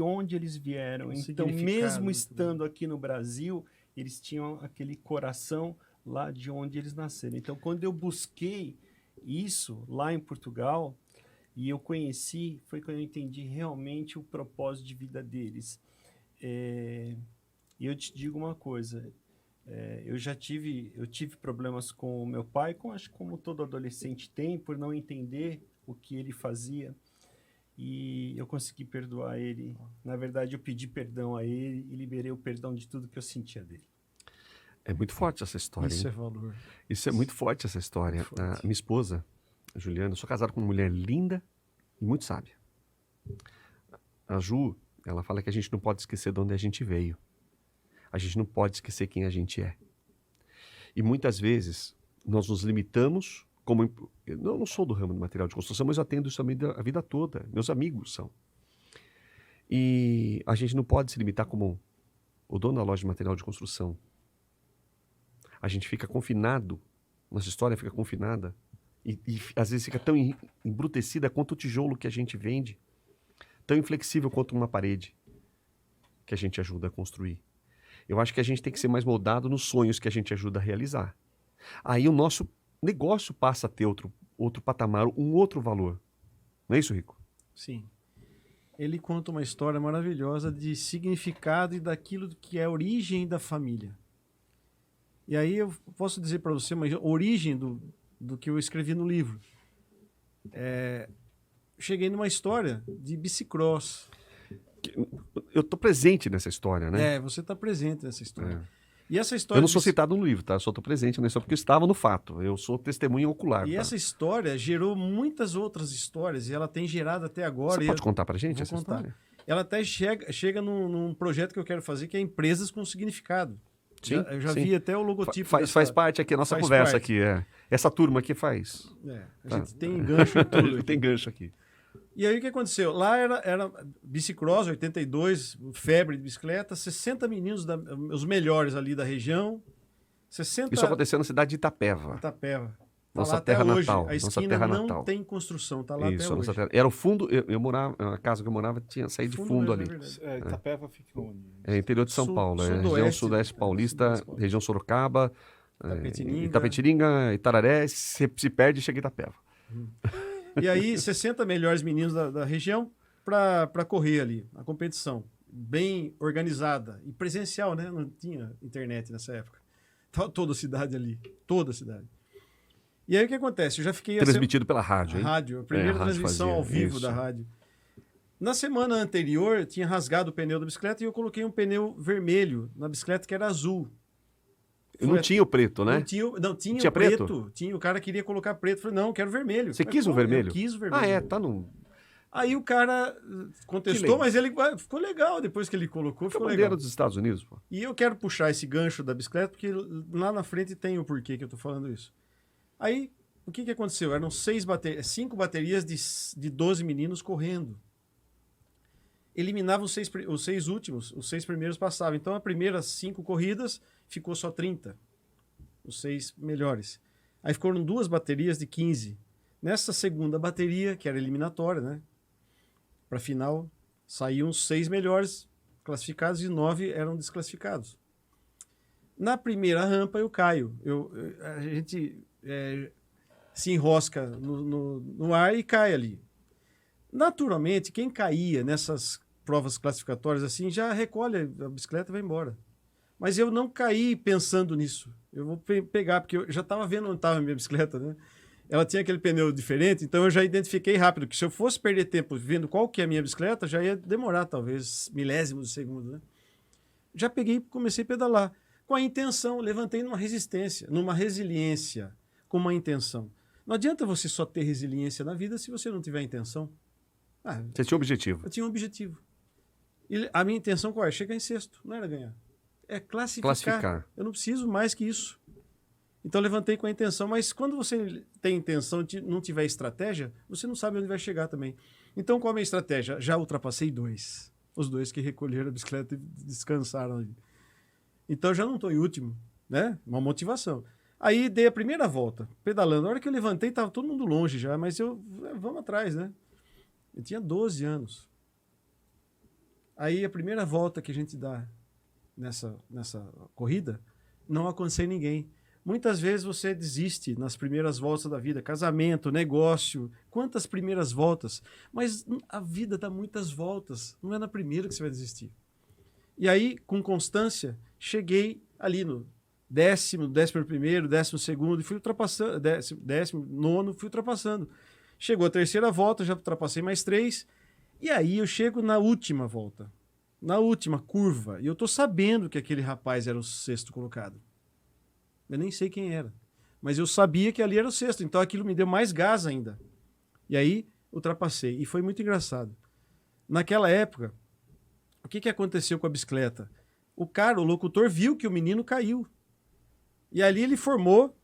onde eles vieram. Então, mesmo estando aqui no Brasil, eles tinham aquele coração lá de onde eles nasceram. Então, quando eu busquei isso lá em Portugal, e eu conheci, foi quando eu entendi realmente o propósito de vida deles. E eu te digo uma coisa, eu tive problemas com o meu pai, acho que como todo adolescente tem, por não entender o que ele fazia. E eu consegui perdoar ele. Na verdade, eu pedi perdão a ele e liberei o perdão de tudo que eu sentia dele. É muito forte essa história. Isso hein? é valor. Isso é muito forte, essa história. A minha esposa, Juliana, eu sou casado com uma mulher linda e muito sábia. A Ju, ela fala que a gente não pode esquecer de onde a gente veio. A gente não pode esquecer quem a gente é. E muitas vezes nós nos limitamos, eu não sou do ramo do material de construção, mas eu atendo isso a vida toda. Meus amigos são. E a gente não pode se limitar como o dono da loja de material de construção. A gente fica confinado, nossa história fica confinada e às vezes fica tão embrutecida quanto o tijolo que a gente vende, tão inflexível quanto uma parede que a gente ajuda a construir. Eu acho que a gente tem que ser mais moldado nos sonhos que a gente ajuda a realizar. Aí o nosso negócio passa a ter outro patamar, um outro valor. Não é isso, Rico? Sim. Ele conta uma história maravilhosa de significado e daquilo que é a origem da família. E aí eu posso dizer para você uma origem do que eu escrevi no livro. Cheguei numa história de bicicross. Eu estou presente nessa história, né? Você está presente nessa história. É. E essa história Eu não sou citado no livro, tá? Eu só estou presente nessa porque eu estava no fato. Eu sou testemunha ocular. E tá? essa história gerou muitas outras histórias e ela tem gerado até agora. Você pode contar pra gente essa contar. história? Ela até chega num projeto que eu quero fazer, que é Empresas com Significado. Sim, Eu já sim. vi até o logotipo. Faz parte aqui, a nossa conversa aqui. Essa turma aqui faz. A gente tem gancho em tudo. Tem gancho aqui. E aí o que aconteceu? Lá era bicicross, 82, febre de bicicleta, 60 meninos, os melhores ali da região. 60... Isso aconteceu na cidade de Itapeva. Itapeva. Tá Nossa lá terra até hoje. natal. A Nossa esquina terra não natal. tem construção, tá lá Isso, até a nossa hoje. terra. Era o fundo, eu morava, a casa que eu morava tinha saído de fundo mesmo, ali. é verdade. Itapeva fica onde? É interior de São Paulo, região sudoeste, sudeste paulista, sudoeste região Sorocaba, Itapetininga. Itapetininga, Itararé, se perde e chega em Itapeva. E aí, 60 melhores meninos da região para correr ali, a competição. Bem organizada e presencial, né? Não tinha internet nessa época. Tava toda a cidade ali, toda a cidade. E aí o que acontece? Eu já fiquei... Transmitido pela rádio, hein? A primeira a rádio transmissão fazia ao vivo isso. da rádio. Na semana anterior, eu tinha rasgado o pneu da bicicleta e eu coloquei um pneu vermelho na bicicleta que era azul. Não tinha o preto, né? Não tinha Tinha o preto. O cara queria colocar preto. Eu falei, não, eu quero vermelho. Você Falei, quis o vermelho? Eu quis o vermelho. Tá no... Aí o cara contestou, mas ele ficou legal depois que ele colocou, ficou bandeira legal. dos Estados Unidos, pô. E eu quero puxar esse gancho da bicicleta, porque lá na frente tem o porquê que eu tô falando isso. Aí, o que aconteceu? Eram 5 baterias de 12 meninos correndo. Eliminavam os 6 últimos, os 6 primeiros passavam. Então, as primeiras 5 corridas, ficou só 30. Os 6 melhores. Aí foram 2 baterias de 15. Nessa segunda bateria, que era eliminatória, né? Para final, saíam os 6 melhores classificados e 9 eram desclassificados. Na primeira rampa, eu caio. A gente se enrosca no ar e cai ali. Naturalmente, quem caía nessas provas classificatórias assim, já recolhe a bicicleta e vai embora. Mas eu não caí pensando nisso. Eu vou pegar, porque eu já estava vendo onde estava a minha bicicleta, né? Ela tinha aquele pneu diferente, então eu já identifiquei rápido que se eu fosse perder tempo vendo qual que é a minha bicicleta, já ia demorar talvez milésimos de segundo, né? Já peguei e comecei a pedalar com a intenção, levantei numa resiliência, com uma intenção. Não adianta você só ter resiliência na vida se você não tiver intenção. Você tinha um objetivo. Eu tinha um objetivo. E a minha intenção qual é? Chegar em sexto, não era ganhar. É classificar. Eu não preciso mais que isso. Então, eu levantei com a intenção. Mas quando você tem intenção e não tiver estratégia, você não sabe onde vai chegar também. Então, qual é a minha estratégia? Já ultrapassei 2. Os 2 que recolheram a bicicleta e descansaram ali. Então, já não estou em último, né? Uma motivação. Aí, dei a primeira volta, pedalando. Na hora que eu levantei, estava todo mundo longe já. Mas vamos atrás, né? Eu tinha 12 anos. Aí, a primeira volta que a gente dá nessa corrida, não alcancei ninguém. Muitas vezes você desiste nas primeiras voltas da vida, casamento, negócio, quantas primeiras voltas, mas a vida dá muitas voltas, não é na primeira que você vai desistir. E aí, com constância, cheguei ali no 10º, 11º, 12º, e fui ultrapassando, 19º, fui ultrapassando. Chegou a terceira volta, já ultrapassei mais 3, e aí eu chego na última volta, na última curva, e eu tô sabendo que aquele rapaz era o 6º colocado. Eu nem sei quem era. Mas eu sabia que ali era o 6º. Então aquilo me deu mais gás ainda. E aí ultrapassei. E foi muito engraçado. Naquela época, o que aconteceu com a bicicleta? O locutor, viu que o menino caiu. E ali ele formou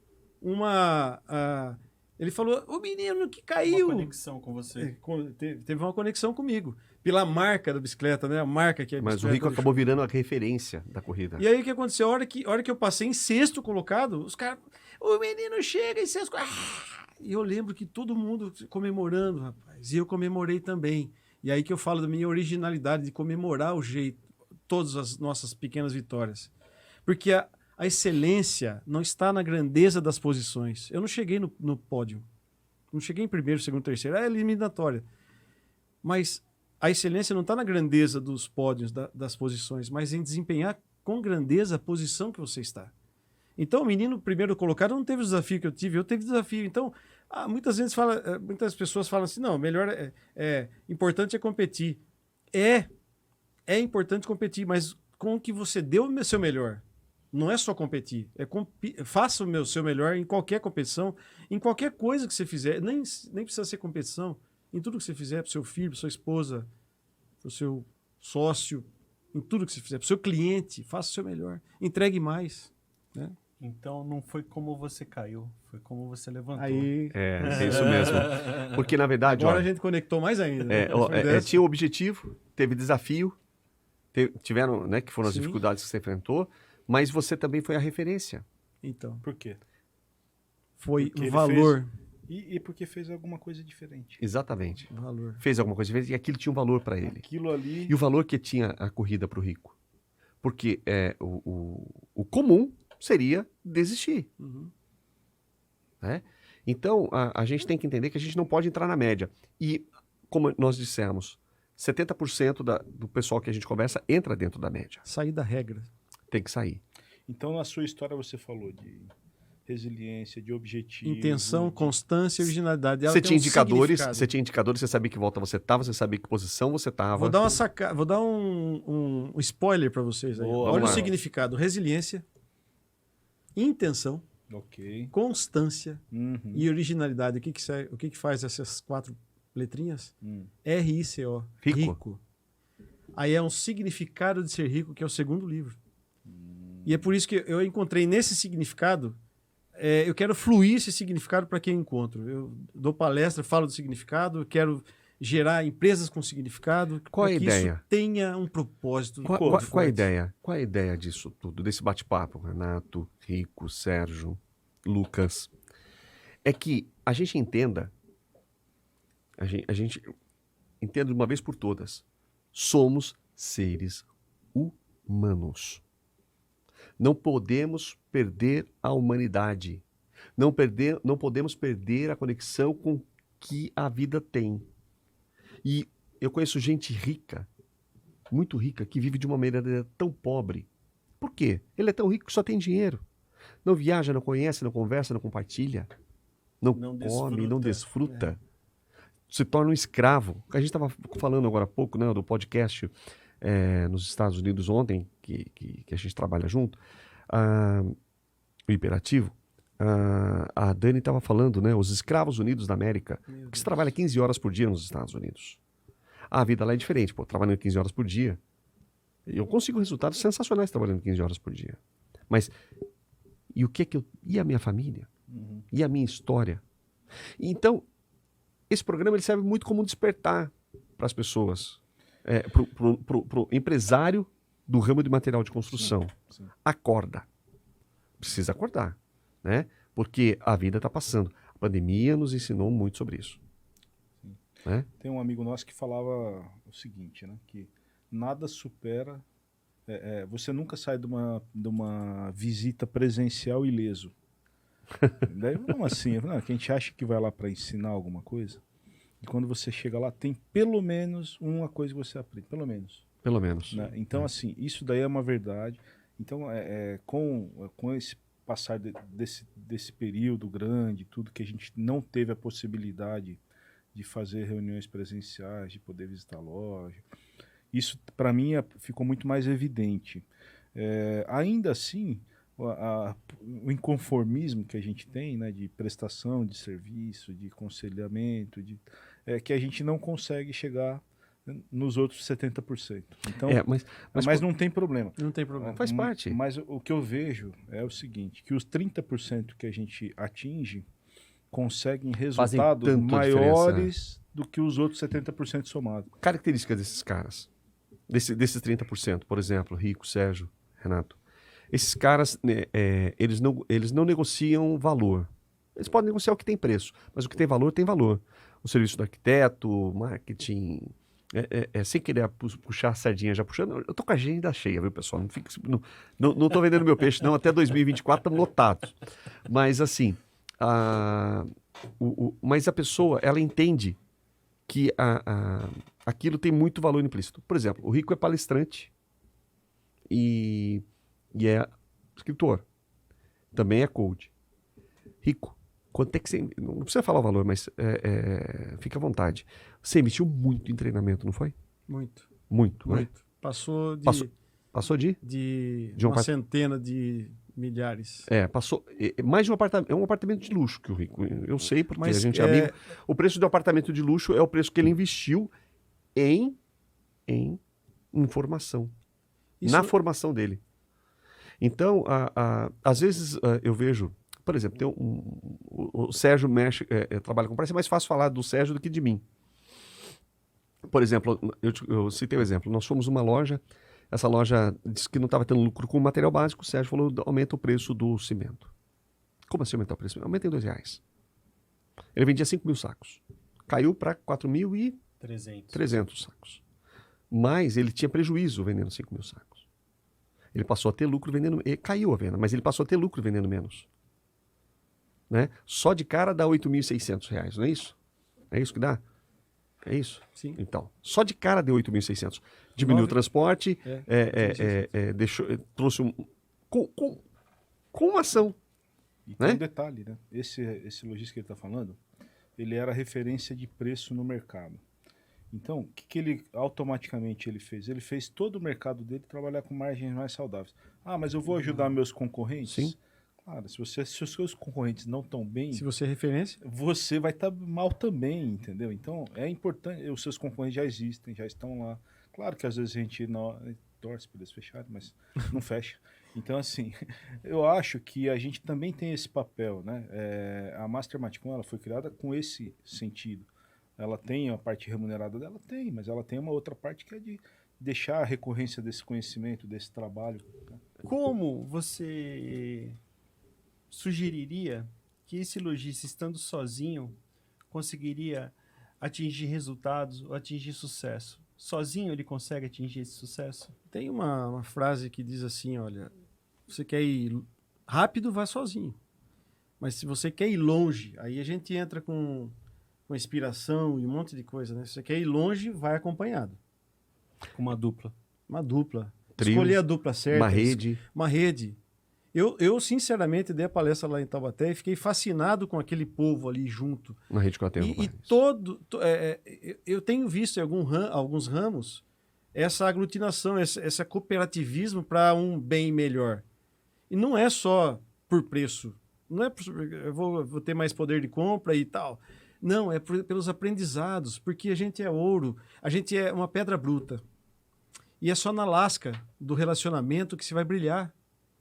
ele falou, o menino que caiu. Uma conexão com você. Teve uma conexão comigo. pela marca da bicicleta, né? A marca que é a Mas o bicicleta Rico do acabou virando a referência da corrida. E aí o que aconteceu? A hora que eu passei em sexto colocado, os caras, o menino chega em sexto. E eu lembro que todo mundo comemorando, rapaz. E eu comemorei também. E aí que eu falo da minha originalidade de comemorar o jeito, todas as nossas pequenas vitórias. Porque a excelência não está na grandeza das posições. Eu não cheguei no pódio. Não cheguei em primeiro, segundo, terceiro. É eliminatória. Mas a excelência não está na grandeza dos pódios, das posições, mas em desempenhar com grandeza a posição que você está. Então, o menino primeiro colocado não teve o desafio que eu tive desafio. Então, muitas pessoas falam assim, não, melhor importante é competir. É importante competir, mas com o que você deu o seu melhor. Não é só competir, faça o seu melhor em qualquer competição, em qualquer coisa que você fizer, nem precisa ser competição, em tudo que você fizer, para o seu filho, para sua esposa, para o seu sócio, em tudo que você fizer, para o seu cliente, faça o seu melhor, entregue mais, né? Então não foi como você caiu, foi como você levantou. Aí, É isso mesmo. Porque, na verdade, agora a gente conectou mais ainda. Né? Tinha o objetivo, teve desafio, tiveram, né, que foram as Sim. dificuldades que você enfrentou, mas você também foi a referência. Então, Por quê? foi Porque o ele valor. E porque fez alguma coisa diferente. Exatamente. Valor. Fez alguma coisa diferente e aquilo tinha um valor para ele. Aquilo ali... E o valor que tinha a corrida para o Rico. Porque o comum seria desistir. Uhum. Né? Então, a gente tem que entender que a gente não pode entrar na média. E, como nós dissemos, 70% do pessoal que a gente conversa entra dentro da média. Sair da regra. Tem que sair. Então, na sua história, você falou de resiliência, de objetivo... Intenção, constância e originalidade. Ela Você tem tinha um indicadores, significado. você sabia que volta você estava, você sabia que posição você estava. Vou dar um spoiler para vocês aí. Boa, Olha o vamos lá. significado: resiliência, intenção, Ok. constância Uhum. e originalidade. O que faz essas 4 letrinhas? RICO. Rico. Aí é um significado de ser rico, que é o segundo livro. E é por isso que eu encontrei nesse significado. Eu quero fluir esse significado para quem eu encontro. Eu dou palestra, falo do significado, eu quero gerar empresas com significado. Qual para a que ideia? isso tenha um propósito. Qual a forte. ideia? Qual a ideia disso tudo, desse bate-papo, Renato, Rico, Sérgio, Lucas? É que a gente entenda, a gente entenda de uma vez por todas, somos seres humanos. Não podemos perder a humanidade. Não podemos perder a conexão com que a vida tem. E eu conheço gente rica, muito rica, que vive de uma maneira tão pobre. Por quê? Ele é tão rico que só tem dinheiro. Não viaja, não conhece, não conversa, não compartilha. Não come, não desfruta. Se torna um escravo. A gente estava falando agora há pouco, né, do podcast nos Estados Unidos ontem, que a gente trabalha junto, o Hiperativo. A Dani estava falando, né, os escravos unidos da América, que se trabalha 15 horas por dia nos Estados Unidos. A vida lá é diferente, trabalhando 15 horas por dia. Eu consigo resultados sensacionais trabalhando 15 horas por dia. Mas, e o que é que e a minha família? Uhum. E a minha história? Então, esse programa ele serve muito como um despertar para as pessoas, pro empresário do ramo de material de construção. Sim. Acorda. Precisa acordar, né? Porque a vida está passando. A pandemia nos ensinou muito sobre isso. Né? Tem um amigo nosso que falava o seguinte, né? Que nada supera... você nunca sai de uma visita presencial ileso. Daí, como assim? Não, que a gente acha que vai lá para ensinar alguma coisa. E quando você chega lá, tem pelo menos uma coisa que você aprende. Pelo menos. Pelo menos. Né? Então, assim, isso daí é uma verdade. Então, com esse passar desse período grande, tudo que a gente não teve a possibilidade de fazer reuniões presenciais, de poder visitar a loja, isso, para mim, ficou muito mais evidente. Ainda assim, o inconformismo que a gente tem, né, de prestação de serviço, de aconselhamento, que a gente não consegue chegar nos outros 70%. Então, mas não tem problema. Não tem problema. Faz parte. Mas o que eu vejo é o seguinte, que os 30% que a gente atinge, conseguem Fazem resultados tanto maiores do que os outros 70% somados. Características desses caras, desses 30%, por exemplo, Rico, Sérgio, Renato. Esses caras, né, eles não negociam valor. Eles podem negociar o que tem preço, mas o que tem valor, tem valor. O serviço do arquiteto, marketing, sem querer puxar a sardinha já puxando. Eu tô com a agenda cheia, viu, pessoal? Não tô vendendo meu peixe, não. Até 2024 estamos lotados. Mas, assim, mas a pessoa, ela entende que aquilo tem muito valor implícito. Por exemplo, o Rico é palestrante e é escritor. Também é coach. Rico, quanto é que você... Não precisa falar o valor, mas fica à vontade. Você investiu muito em treinamento, não foi? Muito. Muito, né? Muito. Passou de de um uma centena de milhares. Passou mais de um apartamento. É um apartamento de luxo que o Rico... Eu sei, porque Mas a gente é amigo. O preço do apartamento de luxo é o preço que ele investiu em informação. Na formação dele. Então, às vezes eu vejo... Por exemplo, tem o Sérgio trabalha com preço. É mais fácil falar do Sérgio do que de mim. Por exemplo, eu citei o exemplo. Nós fomos uma loja, essa loja disse que não estava tendo lucro com o material básico. O Sérgio falou, aumenta o preço do cimento. Como assim aumentar o preço? Aumenta em R$2. Ele vendia 5 mil sacos. Caiu para 4.300 sacos. Mas ele tinha prejuízo vendendo 5 mil sacos. Ele passou a ter lucro vendendo... Caiu a venda, mas ele passou a ter lucro vendendo menos. Né? Só de cara dá R$8.600, não é isso? É isso que dá? É isso? Sim. Então, só de cara deu 8.600. Diminuiu o transporte, trouxe com uma ação. E tem um detalhe, né? Esse lojista que ele está falando, ele era referência de preço no mercado. Então, o que ele automaticamente ele fez? Ele fez todo o mercado dele trabalhar com margens mais saudáveis. Ah, mas eu vou ajudar meus concorrentes? Sim. Claro, se os seus concorrentes não estão bem... Se você é referência... Você vai estar mal também, entendeu? Então, é importante... Os seus concorrentes já existem, já estão lá. Claro que às vezes a gente torce para eles fecharem, mas não fecha. Então, assim, eu acho que a gente também tem esse papel, né? A Master Matcom, ela foi criada com esse sentido. Ela tem a parte remunerada dela? Tem, mas ela tem uma outra parte que é de deixar a recorrência desse conhecimento, desse trabalho. Né? Como você sugeriria que esse lojista, estando sozinho, conseguiria atingir resultados ou atingir sucesso? Sozinho ele consegue atingir esse sucesso? Tem uma frase que diz assim, olha, você quer ir rápido, vá sozinho. Mas se você quer ir longe, aí a gente entra com inspiração e um monte de coisa, né? Se você quer ir longe, vai acompanhado. Com uma dupla. Uma dupla. Trio, escolher a dupla certa. uma rede. Uma rede. Eu, sinceramente, dei a palestra lá em Taubaté e fiquei fascinado com aquele povo ali junto. Na rede que eu atendo. Eu tenho visto em alguns ramos essa aglutinação, esse cooperativismo para um bem melhor. E não é só por preço. Não é eu vou ter mais poder de compra e tal. Não, é pelos aprendizados, porque a gente é ouro, a gente é uma pedra bruta. E é só na lasca do relacionamento que se vai brilhar.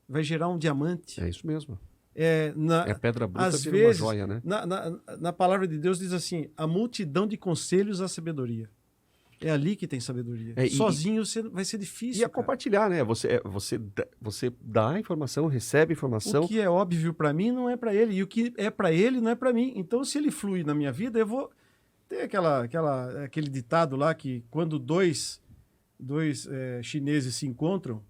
Vai gerar um diamante. É isso mesmo. Pedra bruta, às vezes, uma joia, né? Na palavra de Deus diz assim, a multidão de conselhos à sabedoria. É ali que tem sabedoria. Sozinho vai ser difícil. E compartilhar, né? Você dá a informação, recebe a informação. O que é óbvio para mim não é para ele. E o que é para ele não é para mim. Então, se ele flui na minha vida, eu vou... Tem aquele ditado lá que quando dois chineses se encontram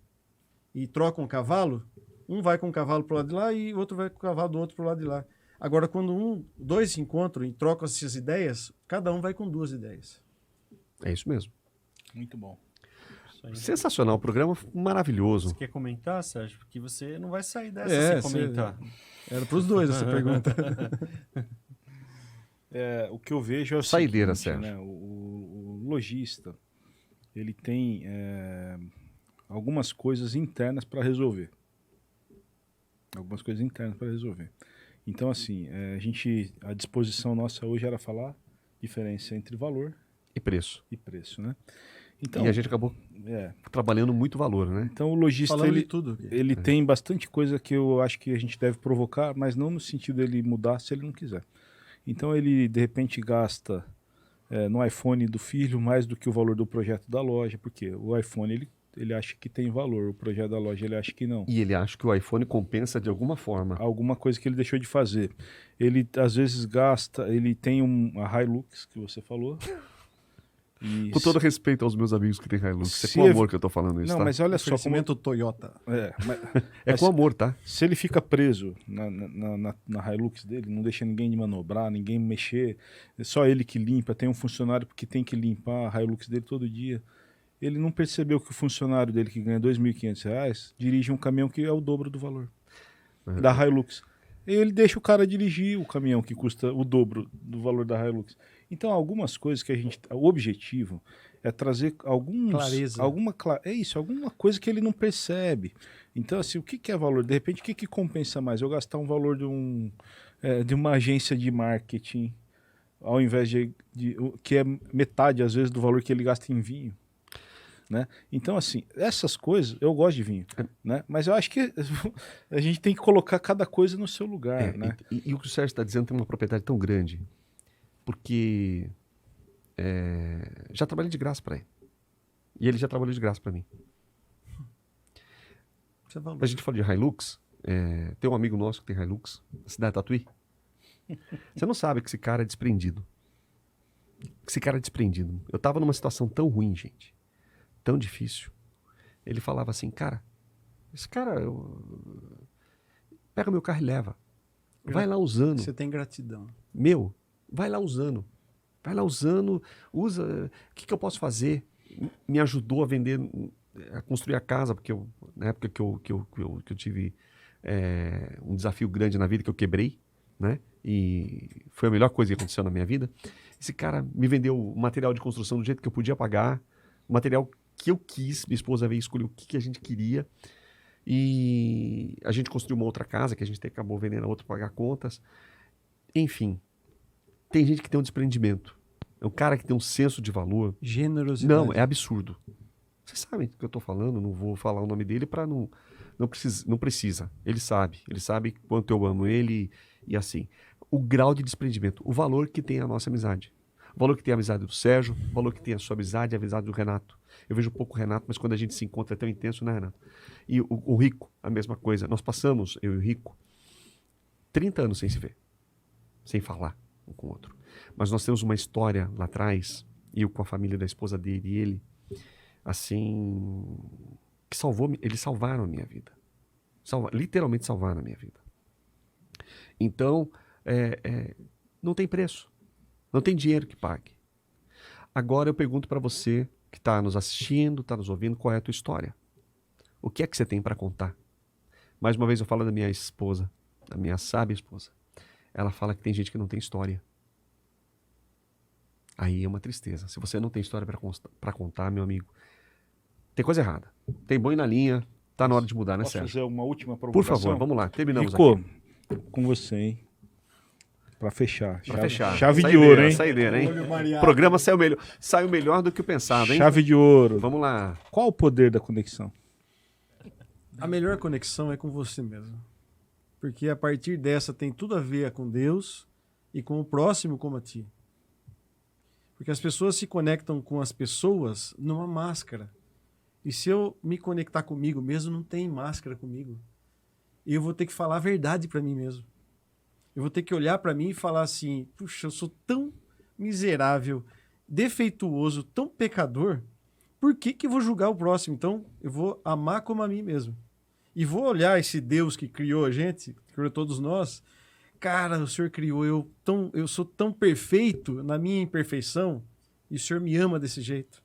e trocam um cavalo, um vai com o cavalo pro lado de lá e o outro vai com o cavalo do outro pro lado de lá. Agora, quando dois se encontram e trocam essas ideias, cada um vai com 2 ideias. É isso mesmo. Muito bom. Sensacional, programa maravilhoso. Você quer comentar, Sérgio? Porque você não vai sair dessa sem comentar. Era para os dois essa pergunta. O que eu vejo é o Saideira, seguinte, Sérgio. né? O lojista, ele tem algumas coisas internas para resolver. Então, assim, a disposição nossa hoje era falar diferença entre valor e preço, né? Então, e a gente acabou trabalhando muito valor, né? Então, o lojista, ele tem bastante coisa que eu acho que a gente deve provocar, mas não no sentido dele mudar se ele não quiser. Então ele, de repente, gasta no iPhone do filho mais do que o valor do projeto da loja, porque o iPhone ele acha que tem valor, o projeto da loja ele acha que não. E ele acha que o iPhone compensa de alguma forma. Alguma coisa que ele deixou de fazer. Ele, às vezes, gasta... Ele tem a Hilux, que você falou. E Com todo respeito aos meus amigos que têm Hilux. É Se com ev- amor que eu tô falando isso, Não, tá? mas olha só como... Oferecimento Toyota. É mas com amor, tá? se ele fica preso na Hilux dele, não deixa ninguém de manobrar, ninguém mexer, é só ele que limpa, tem um funcionário que tem que limpar a Hilux dele todo dia. Ele não percebeu que o funcionário dele, que ganha R$ 2.500, dirige um caminhão que é o dobro do valor da Hilux. E ele deixa o cara dirigir o caminhão que custa o dobro do valor da Hilux. Então, algumas coisas que o objetivo é trazer Clareza. alguma coisa que ele não percebe. Então, assim, o que é valor? De repente, o que compensa mais? Eu gastar um valor de uma agência de marketing, ao invés que é metade, às vezes, do valor que ele gasta em vinho. Né? Então, assim, essas coisas, eu gosto de vinho, né? Mas eu acho que a gente tem que colocar cada coisa no seu lugar, né? E o que o Sérgio está dizendo tem uma propriedade tão grande, porque já trabalhei de graça para ele. E ele já trabalhou de graça para mim. Isso é valor. A gente fala de Hilux, tem um amigo nosso que tem Hilux, na cidade de Tatuí. Você não sabe que esse cara é desprendido. Eu tava numa situação tão ruim, gente. Tão difícil. Ele falava assim, cara, esse cara pega meu carro e leva. Vai lá usando. Você tem gratidão. Vai lá usando. Usa. O que eu posso fazer? Me ajudou a vender, a construir a casa, porque na época que eu tive um desafio grande na vida, que eu quebrei, né? E foi a melhor coisa que aconteceu na minha vida. Esse cara me vendeu o material de construção do jeito que eu podia pagar, o material que eu quis, minha esposa veio escolher o que a gente queria, e a gente construiu uma outra casa que a gente acabou vendendo a outra para pagar contas. Enfim, tem gente que tem um desprendimento, é um cara que tem um senso de valor. Generosidade. Não, é absurdo. Vocês sabem do que eu estou falando, não vou falar o nome dele para não precisa. Ele sabe quanto eu amo ele e assim. O grau de desprendimento, o valor que tem a nossa amizade. O valor que tem a amizade do Sérgio, o valor que tem a sua amizade e a amizade do Renato. Eu vejo pouco o Renato, mas quando a gente se encontra é tão intenso, né, Renato? E o Rico, a mesma coisa. Nós passamos, eu e o Rico, 30 anos sem se ver, sem falar um com o outro. Mas nós temos uma história lá atrás, eu com a família da esposa dele e ele, assim, que eles salvaram a minha vida. Literalmente salvaram a minha vida. Então, não tem preço. Não tem dinheiro que pague. Agora eu pergunto para você que está nos assistindo, está nos ouvindo, qual é a tua história? O que é que você tem para contar? Mais uma vez eu falo da minha esposa, da minha sábia esposa. Ela fala que tem gente que não tem história. Aí é uma tristeza. Se você não tem história para contar, meu amigo, tem coisa errada. Tem boi na linha, tá na hora de mudar, né, Posso Sérgio? fazer uma última Por provocação? favor, vamos lá, terminamos Rico, aqui. com você, hein? Pra fechar. Pra fechar. Chave de Saideira, ouro, hein? Saideira, hein? Olho mareado. O programa saiu melhor do que o pensado, hein? Chave de ouro. Vamos lá. Qual o poder da conexão? A melhor conexão é com você mesmo. Porque a partir dessa tem tudo a ver com Deus e com o próximo como a ti. Porque as pessoas se conectam com as pessoas numa máscara. E se eu me conectar comigo mesmo, não tem máscara comigo. E eu vou ter que falar a verdade para mim mesmo. Eu vou ter que olhar para mim e falar assim, puxa, eu sou tão miserável, defeituoso, tão pecador, por que eu vou julgar o próximo? Então, eu vou amar como a mim mesmo. E vou olhar esse Deus que criou a gente, que criou todos nós. Cara, o Senhor criou eu sou tão perfeito na minha imperfeição e o Senhor me ama desse jeito.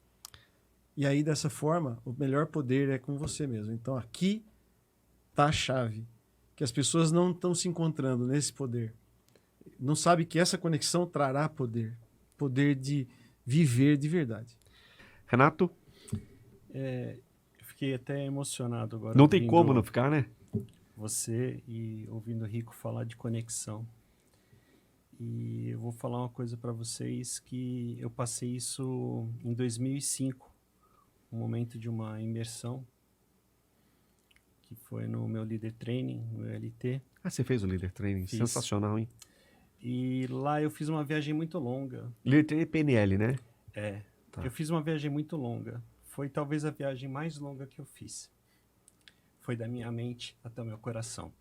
E aí, dessa forma, o melhor poder é com você mesmo. Então, aqui está a chave. Que as pessoas não estão se encontrando nesse poder. Não sabe que essa conexão trará poder. Poder de viver de verdade. Renato? Eu fiquei até emocionado agora. Não tem ouvindo como não ficar, né? Você e ouvindo o Rico falar de conexão. E eu vou falar uma coisa para vocês que eu passei isso em 2005, um momento de uma imersão, que foi no meu Leader Training, no LT. Ah, você fez o Leader Training. Fiz. Sensacional, hein? E lá eu fiz uma viagem muito longa. Letra PNL, né? Tá. Eu fiz uma viagem muito longa. Foi talvez a viagem mais longa que eu fiz. Foi da minha mente até o meu coração.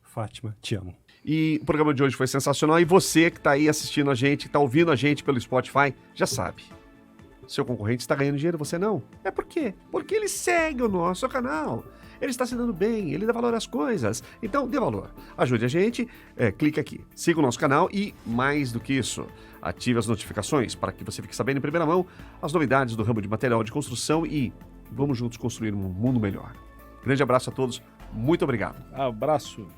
Fátima, te amo. E o programa de hoje foi sensacional. E você que está aí assistindo a gente, que está ouvindo a gente pelo Spotify, já sabe. Seu concorrente está ganhando dinheiro, você não. É por quê? Porque ele segue o nosso canal. Ele está se dando bem, ele dá valor às coisas. Então, dê valor. Ajude a gente, clique aqui, siga o nosso canal e, mais do que isso, ative as notificações para que você fique sabendo em primeira mão as novidades do ramo de material de construção e vamos juntos construir um mundo melhor. Grande abraço a todos, muito obrigado. Abraço.